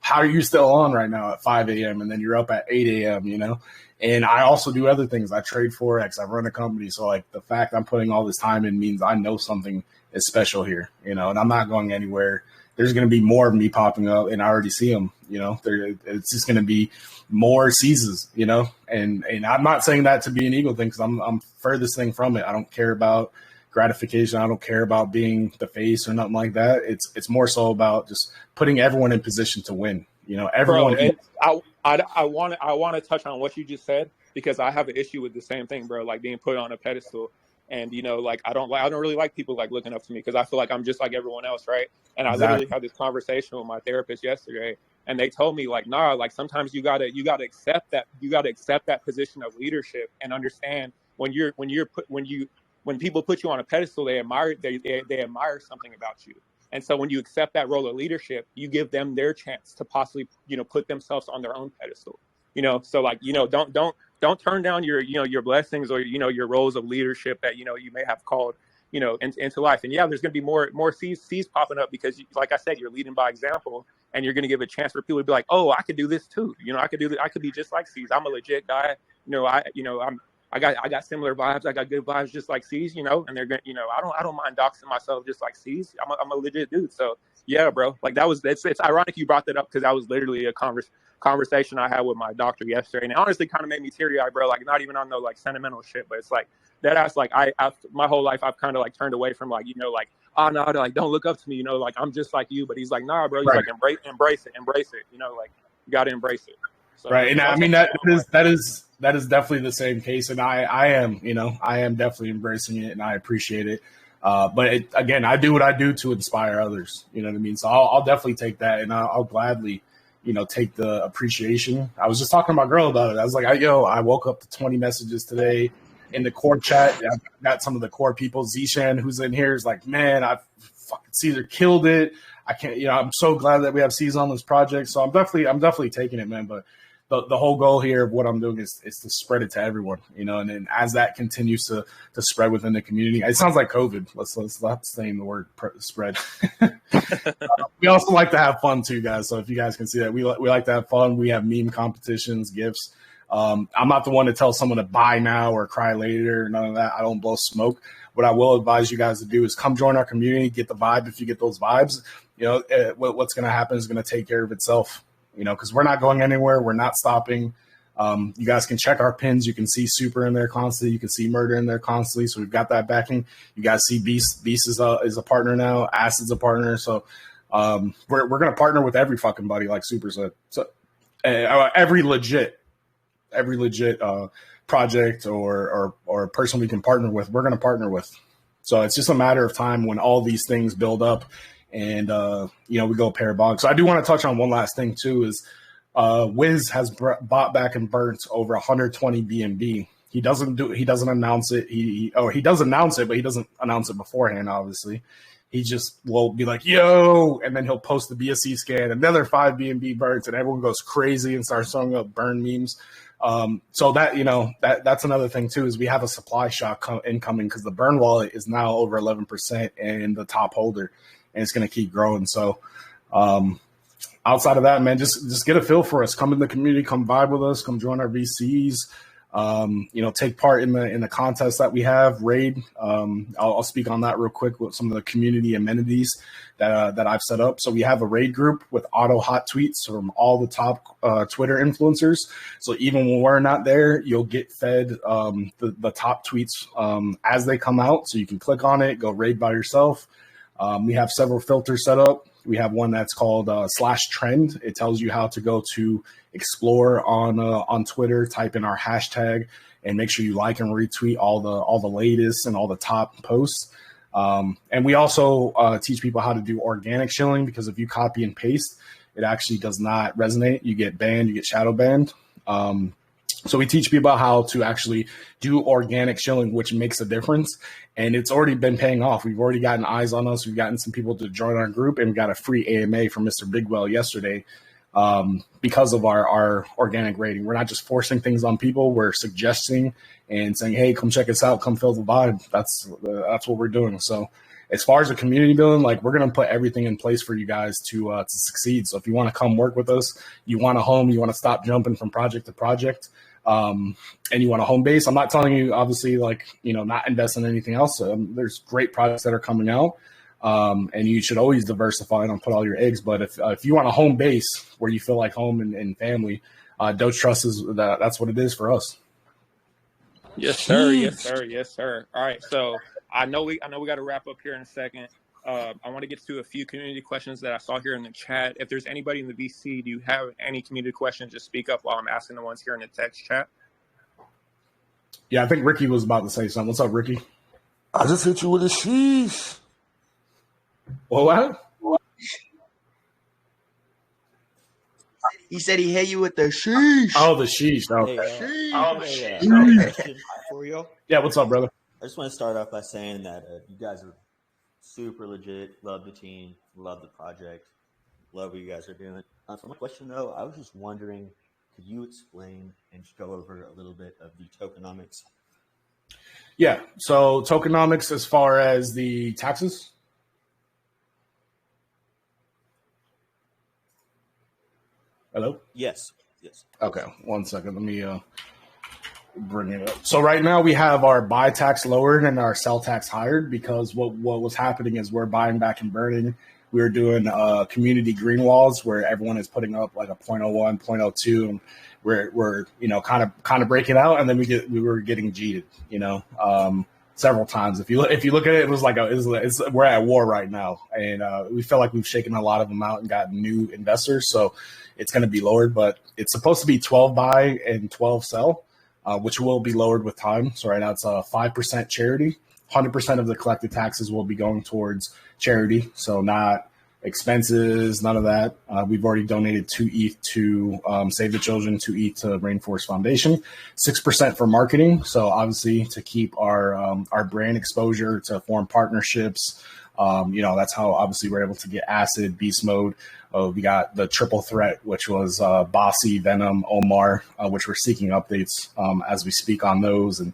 S1: how are you still on right now at 5 a.m. and then you're up at 8 a.m., you know? And I also do other things. I trade Forex. I run a company. So like the fact I'm putting all this time in means I know something is special here, you know, and I'm not going anywhere. There's going to be more of me popping up, and I already see them, you know, it's just going to be more seasons, you know, and I'm not saying that to be an ego thing, because I'm furthest thing from it. I don't care about gratification. I don't care about being the face or nothing like that. It's more so about just putting everyone in position to win. You know, everyone.
S3: Bro, I want to touch on what you just said, because I have an issue with the same thing, bro. Like being put on a pedestal, and you know, like I don't really like people like looking up to me, because I feel like I'm just like everyone else, right? And I literally had this conversation with my therapist yesterday, and they told me like, nah, like sometimes you gotta accept that position of leadership and understand when people put you on a pedestal, they admire something about you. And so when you accept that role of leadership, you give them their chance to possibly, you know, put themselves on their own pedestal, you know? So like, you know, don't turn down your, you know, your blessings or, you know, your roles of leadership that, you know, you may have called, you know, into life. And yeah, there's going to be more C's popping up, because like I said, you're leading by example, and you're going to give a chance for people to be like, oh, I could do this too. You know, I could be just like C's. I'm a legit guy. I got similar vibes. I got good vibes just like C's, you know, and they're going to, you know, I don't mind doxing myself just like C's. I'm a legit dude. So yeah, bro, like it's ironic you brought that up, because that was literally a conversation I had with my doctor yesterday. And it honestly kind of made me teary eyed, bro. Like not even on no like sentimental shit, but it's like that ass, like I my whole life, I've kind of like turned away from like, you know, like, oh no, like don't look up to me, you know, like I'm just like you. But he's like, nah, bro. He's like, embrace it. You know, like you got to embrace it. So,
S1: right. And I mean, that is definitely the same case. And I am definitely embracing it, and I appreciate it. But again, I do what I do to inspire others. You know what I mean? So I'll definitely take that, and I'll gladly, you know, take the appreciation. I was just talking to my girl about it. I was like, I woke up to 20 messages today in the core chat. I got some of the core people. Zishan, who's in here, is like, man, I fucking Caesar killed it. I can't, you know, I'm so glad that we have Caesar on this project. So I'm definitely taking it, man. But the whole goal here of what I'm doing is to spread it to everyone, you know, and then as that continues to spread within the community, it sounds like COVID. Let's stop saying the word spread. We also like to have fun too, guys. So if you guys can see that, we like to have fun. We have meme competitions, gifts. I'm not the one to tell someone to buy now or cry later, none of that. I don't blow smoke. What I will advise you guys to do is come join our community, get the vibe. If you get those vibes, you know, what's going to happen is going to take care of itself. You know, because we're not going anywhere. We're not stopping. You guys can check our pins. You can see Super in there constantly. You can see Murder in there constantly. So we've got that backing. You guys see Beast. Beast is a partner now. Acid's a partner. So we're going to partner with every fucking buddy, like Super said. So every legit project or person we can partner with, we're going to partner with. So it's just a matter of time when all these things build up. And, you know, we go parabolic. So I do want to touch on one last thing, too, is Wiz has bought back and burnt over 120 BNB. He doesn't announce it. He does announce it, but he doesn't announce it beforehand, obviously. He just will be like, yo, and then he'll post the BSC scan, another 5 BNB burns, and everyone goes crazy and starts throwing up burn memes. So that, you know, that's another thing, too, is we have a supply shock incoming, because the burn wallet is now over 11% and the top holder. And it's going to keep growing. So outside of that, man, just get a feel for us. Come in the community, come vibe with us, come join our VCs. You know, take part in the contest that we have, raid. I'll speak on that real quick with some of the community amenities that I've set up. So we have a raid group with auto hot tweets from all the top Twitter influencers. So even when we're not there, you'll get fed the top tweets as they come out. So you can click on it, go raid by yourself. We have several filters set up. We have one that's called /trend. It tells you how to go to explore on Twitter, type in our hashtag, and make sure you like and retweet all the latest and all the top posts. And we also teach people how to do organic shilling, because if you copy and paste, it actually does not resonate. You get banned, you get shadow banned. So we teach people how to actually do organic shilling, which makes a difference. And it's already been paying off. We've already gotten eyes on us. We've gotten some people to join our group, and we got a free AMA from Mr. Bigwell yesterday because of our organic rating. We're not just forcing things on people. We're suggesting and saying, hey, come check us out. Come feel the vibe. That's what we're doing. So as far as the community building, like we're going to put everything in place for you guys to succeed. So if you want to come work with us, you want a home, you want to stop jumping from project to project, and you want a home base. I'm not telling you, obviously, like, not invest in anything else. There's great products that are coming out. And you should always diversify and don't put all your eggs. But if you want a home base where you feel like home and family, DogeTrust that's what it is for us.
S3: Yes, sir. Yes, sir. Yes, sir. All right. So I know we got to wrap up here in a second. I want to get to a few community questions that I saw here in the chat. If there's anybody in the VC, do you have any community questions? Just speak up while I'm asking the ones here in the text chat.
S1: Yeah, I think Ricky was about to say something. What's up, Ricky?
S5: I just hit you with a sheesh.
S1: What?
S4: He said he hit you with the sheesh.
S1: Oh, the sheesh. Okay.
S6: For you.
S1: Yeah, what's up, brother?
S6: I just want to start off by saying that you guys are super legit. Love the team. Love the project. Love what you guys are doing. For my question, though, I was just wondering, could you explain and just go over a little bit of the tokenomics?
S1: Yeah. So tokenomics as far as the taxes? Hello?
S6: Yes.
S1: Okay, 1 second. Let me bring it up. So right now we have our buy tax lowered and our sell tax higher because what was happening is we're buying back and burning. We were doing community green walls where everyone is putting up like a 0.01, 0.02, and we're kind of breaking out, and then we were getting cheated, several times. If you look at it, it was like we're at war right now, and we feel like we've shaken a lot of them out and gotten new investors, so it's going to be lowered. But it's supposed to be 12 buy and 12 sell, which will be lowered with time. So right now it's a 5% charity. 100% of the collected taxes will be going towards charity, so not expenses, none of that. We've already donated 2 ETH to Save the Children, 2 ETH to Rainforest Foundation, 6% for marketing. So obviously to keep our brand exposure, to form partnerships. That's how obviously we're able to get Acid, Beast Mode. We got the triple threat, which was Bossy, Venom, Omar, which we're seeking updates as we speak on those, and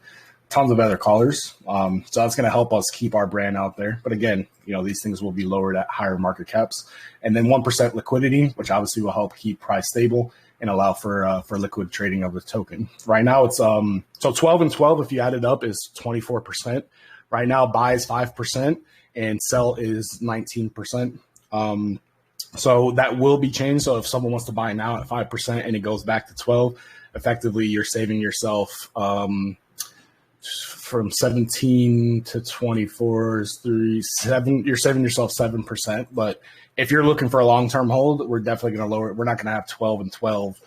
S1: tons of other callers. So that's going to help us keep our brand out there. But again, these things will be lowered at higher market caps. And then 1% liquidity, which obviously will help keep price stable and allow for liquid trading of the token. Right now it's so 12 and 12, if you add it up, is 24%. Right now buy is 5% and sell is 19%. So that will be changed. So if someone wants to buy now at 5% and it goes back to 12, effectively you're saving yourself from 17 to 24 is 7. You're saving yourself 7%. But if you're looking for a long-term hold, we're definitely going to lower it. We're not going to have 12 and 12,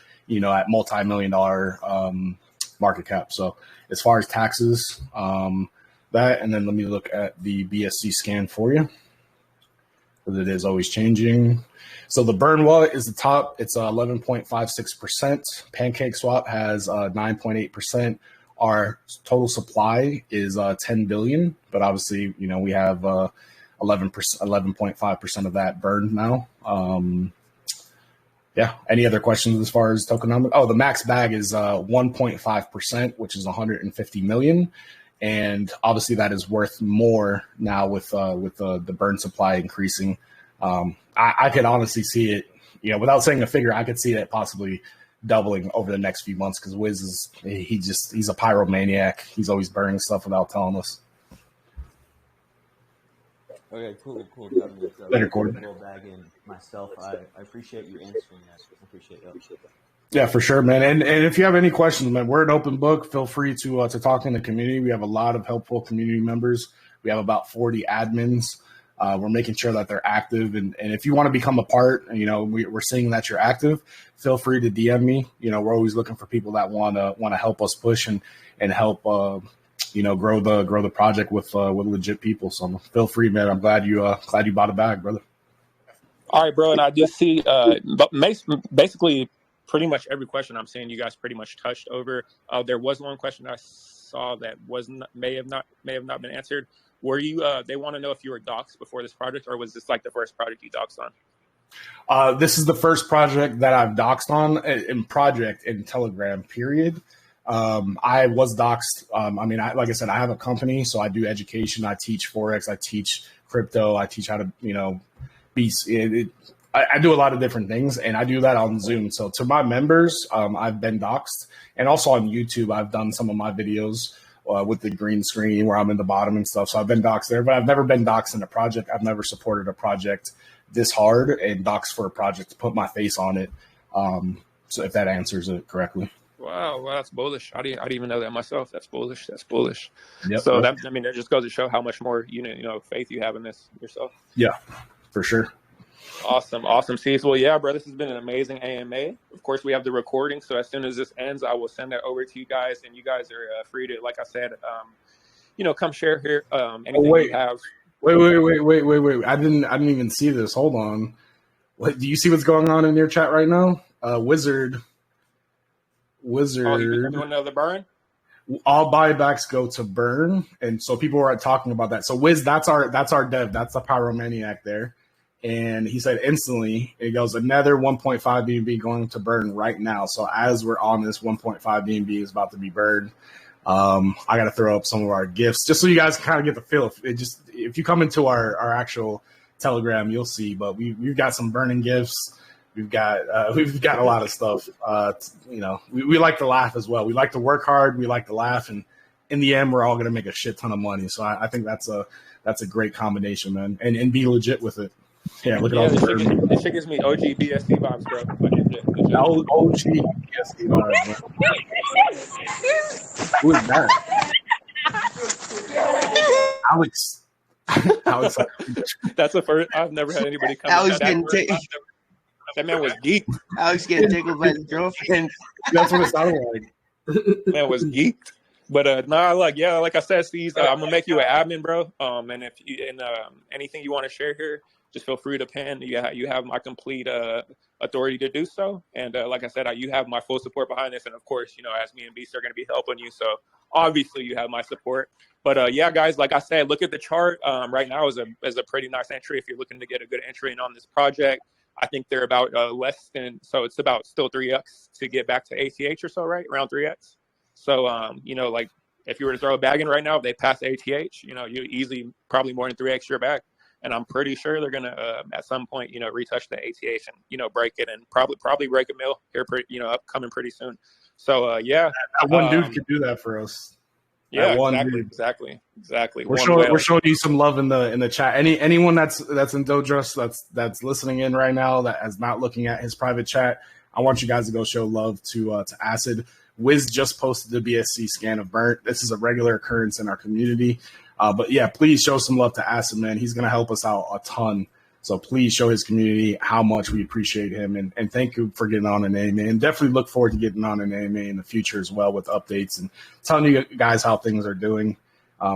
S1: at multi-million-dollar market cap. So as far as taxes, that, and then let me look at the BSC scan for you, because it is always changing. So the Burn wallet is the top. It's 11.56%. Pancake Swap has 9.8%. Our total supply is 10 billion, but obviously, we have 11.5% of that burned now. Any other questions as far as tokenomics? Oh, the max bag is 1.5%, which is 150 million. And obviously that is worth more now with the burn supply increasing. I could honestly see it, without saying a figure, I could see it possibly doubling over the next few months, because Wiz he's a pyromaniac. He's always burning stuff without telling us.
S6: Okay, cool.
S1: Later, Gordon.
S6: Bag in myself. I appreciate you answering that. I appreciate that.
S1: Yeah, for sure, man. And if you have any questions, man, we're an open book. Feel free to talk in the community. We have a lot of helpful community members. We have about 40 admins. We're making sure that they're active. And if you want to become a part, we're seeing that you're active, feel free to DM me. We're always looking for people that want to help us push and help, grow the project with legit people. So feel free, man. I'm glad you bought a bag, brother.
S3: All right, bro. And I just see basically pretty much every question I'm seeing you guys pretty much touched over. There was one question I saw that may have not been answered. Were you? They want to know if you were doxxed before this project, or was this like the first project you doxxed on?
S1: This is the first project that I've doxxed on in Telegram, period. I was doxxed. Like I said, I have a company, so I do education. I teach Forex. I teach crypto. I teach how to, I do a lot of different things, and I do that on Zoom. So to my members, I've been doxxed, and also on YouTube, I've done some of my videos with the green screen where I'm in the bottom and stuff. So I've been doxxed there, but I've never been doxxed in a project. I've never supported a project this hard and doxxed for a project to put my face on it. So if that answers it correctly.
S3: Wow, that's bullish. I didn't even know that myself. That's bullish. That's bullish.
S1: Yep,
S3: so
S1: yep.
S3: that just goes to show how much more faith you have in this yourself.
S1: Yeah, for sure.
S3: Awesome, Cease. Well, yeah, bro, this has been an amazing AMA. Of course, we have the recording, so as soon as this ends, I will send that over to you guys, and you guys are free to, like I said, come share here anything you have.
S1: Wait! I didn't even see this. Hold on. What, do you see what's going on in your chat right now? Wizard.
S3: Oh, you doing another burn?
S1: All buybacks go to burn, and so people were talking about that. So Wiz, that's our dev. That's the pyromaniac there. And he said instantly, it goes another 1.5 BNB going to burn right now. So as we're on this, 1.5 BNB is about to be burned. I got to throw up some of our gifts just so you guys can kind of get the feel. If you come into our actual Telegram, you'll see. But we've got some burning gifts. We've got a lot of stuff. We like to laugh as well. We like to work hard. We like to laugh, and in the end, we're all going to make a shit ton of money. So I think that's a great combination, man. And be legit with it. Yeah, look at all the
S3: this shit gives me OG BSC vibes, bro. Legit.
S1: OG BSC vibes, man. Who is that? Alex.
S3: That's the first. I've never had anybody come.
S4: Alex
S3: that man was geeked.
S4: Alex getting tickled by his girlfriend.
S1: That's what it sounded like.
S3: Man was geeked. But like I said, Steve, I'm gonna make you an admin, bro. And if anything you want to share here, just feel free to pin. You have my complete authority to do so. And like I said, you have my full support behind this. And of course, as me and Beast are going to be helping you. So obviously you have my support. But yeah, guys, like I said, look at the chart. Right now is a pretty nice entry. If you're looking to get a good entry in on this project, I think they're about less than, so it's about still 3x to get back to ATH or so, right? Around 3x. So, like if you were to throw a bag in right now, if they pass ATH, you easily probably more than 3x your back. And I'm pretty sure they're gonna at some point, retouch the ATH and break it and probably break a mil here, upcoming pretty soon. So yeah,
S1: that one dude could do that for us.
S3: Yeah, exactly.
S1: We're showing you some love in the chat. Anyone that's in DogeTrust that's listening in right now that is not looking at his private chat, I want you guys to go show love to Acid. Wiz just posted the BSC scan of burnt. This is a regular occurrence in our community. But yeah, please show some love to Acid, man. He's going to help us out a ton. So please show his community how much we appreciate him. And thank you for getting on an AMA. And definitely look forward to getting on an AMA in the future as well with updates and telling you guys how things are doing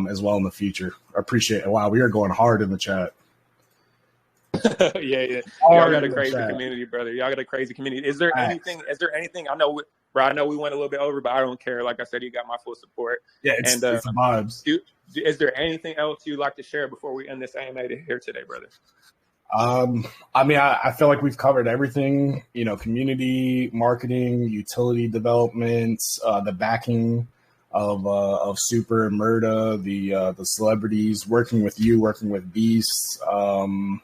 S1: as well in the future. I appreciate it. Wow, we are going hard in the chat.
S3: Yeah. Y'all got a crazy community, brother. Y'all got a crazy community. Is there anything? I know we went a little bit over, but I don't care. Like I said, you got my full support.
S1: Yeah, it's the vibes.
S3: Is there anything else you'd like to share before we end this AMA here today, brother?
S1: I feel like we've covered everything, community, marketing, utility development, the backing of Super and Murda, the celebrities, working with you, working with Beast. One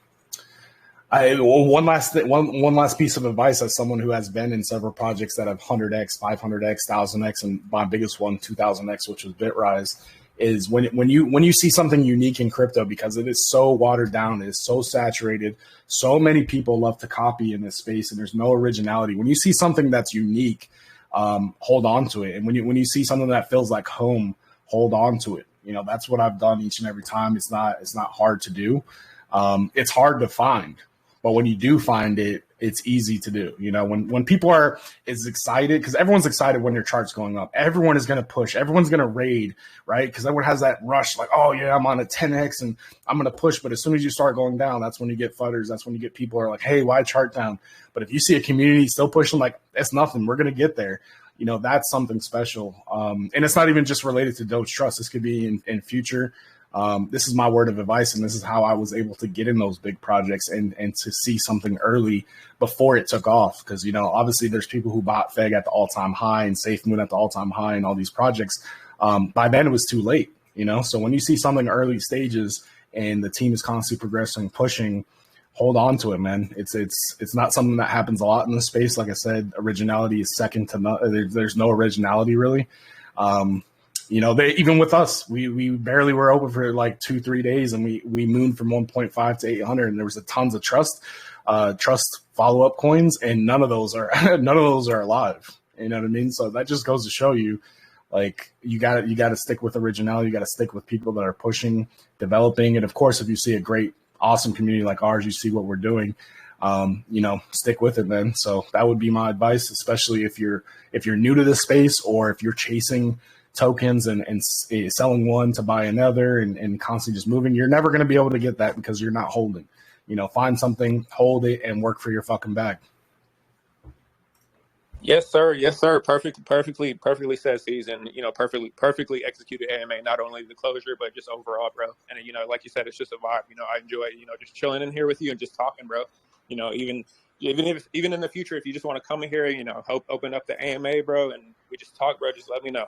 S1: last piece of advice as someone who has been in several projects that have 100x, 500x, 1000x, and my biggest one, 2000x, which was Bitrise, is when you see something unique in crypto, because it is so watered down, it is so saturated, so many people love to copy in this space, and there's no originality. When you see something that's unique, hold on to it. And when you see something that feels like home, hold on to it. That's what I've done each and every time. It's not hard to do. It's hard to find. But when you do find it, it's easy to do. When people are excited, because everyone's excited when your chart's going up. Everyone is going to push. Everyone's going to raid, right? Because everyone has that rush, like, oh, yeah, I'm on a 10x and I'm going to push. But as soon as you start going down, that's when you get fudders. That's when you get people are like, hey, why chart down? But if you see a community still pushing, like, it's nothing. We're going to get there. That's something special. And it's not even just related to DogeTrust. This could be in future. This is my word of advice, and this is how I was able to get in those big projects and to see something early before it took off. Because, you know, obviously there's people who bought FEG at the all-time high and SafeMoon at the all-time high and all these projects. By then it was too late, you know. So when you see something early stages and the team is constantly progressing, pushing, hold on to it, man. It's not something that happens a lot in the space. Like I said, originality is second to none. There's no originality really. You know, even with us, we barely were open for like 2-3 days, and we mooned from 1.5 to 800, and there was a tons of trust follow-up coins, and none of those are alive. You know what I mean? So that just goes to show you, like, you gotta stick with originality. You gotta stick with people that are pushing, developing, and of course, if you see a great, awesome community like ours, you see what we're doing. You know, stick with it, man. So that would be my advice, especially if you're new to this space, or if you're chasing tokens and selling one to buy another and constantly just moving. You're never going to be able to get that because you're not holding. You know, find something, hold it, and work for your fucking bag.
S3: Yes, sir. Yes, sir. Perfectly said, season. You know, perfectly executed AMA. Not only the closure, but just overall, bro. And you know, like you said, it's just a vibe. You know, I enjoy, you know, just chilling in here with you and just talking, bro. You know, even in the future, if you just want to come in here, you know, open up the AMA, bro, and we just talk, bro. Just let me know.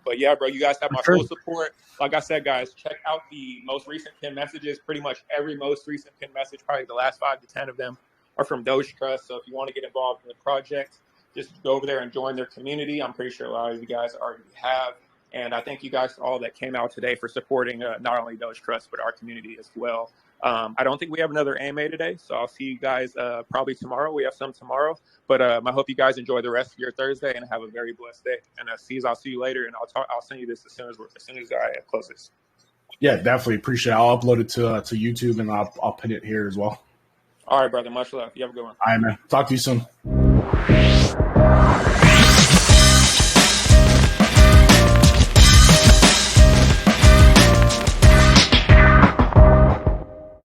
S3: But yeah, bro, you guys have my full support. Like I said, guys, check out the most recent pin messages. Pretty much every most recent pin message, probably the last 5 to 10 of them, are from DogeTrust. So if you want to get involved in the project, just go over there and join their community. I'm pretty sure a lot of you guys already have. And I thank you guys all that came out today for supporting not only DogeTrust, but our community as well. I don't think we have another AMA today, so I'll see you guys probably tomorrow. We have some tomorrow. But I hope you guys enjoy the rest of your Thursday and have a very blessed day. And I'll see you later, and I'll send you this as soon as I close this.
S1: Yeah, definitely appreciate it. I'll upload it to YouTube, and I'll pin it here as well.
S3: All right, brother. Much love. You have a good one.
S1: All right, man. Talk to you soon.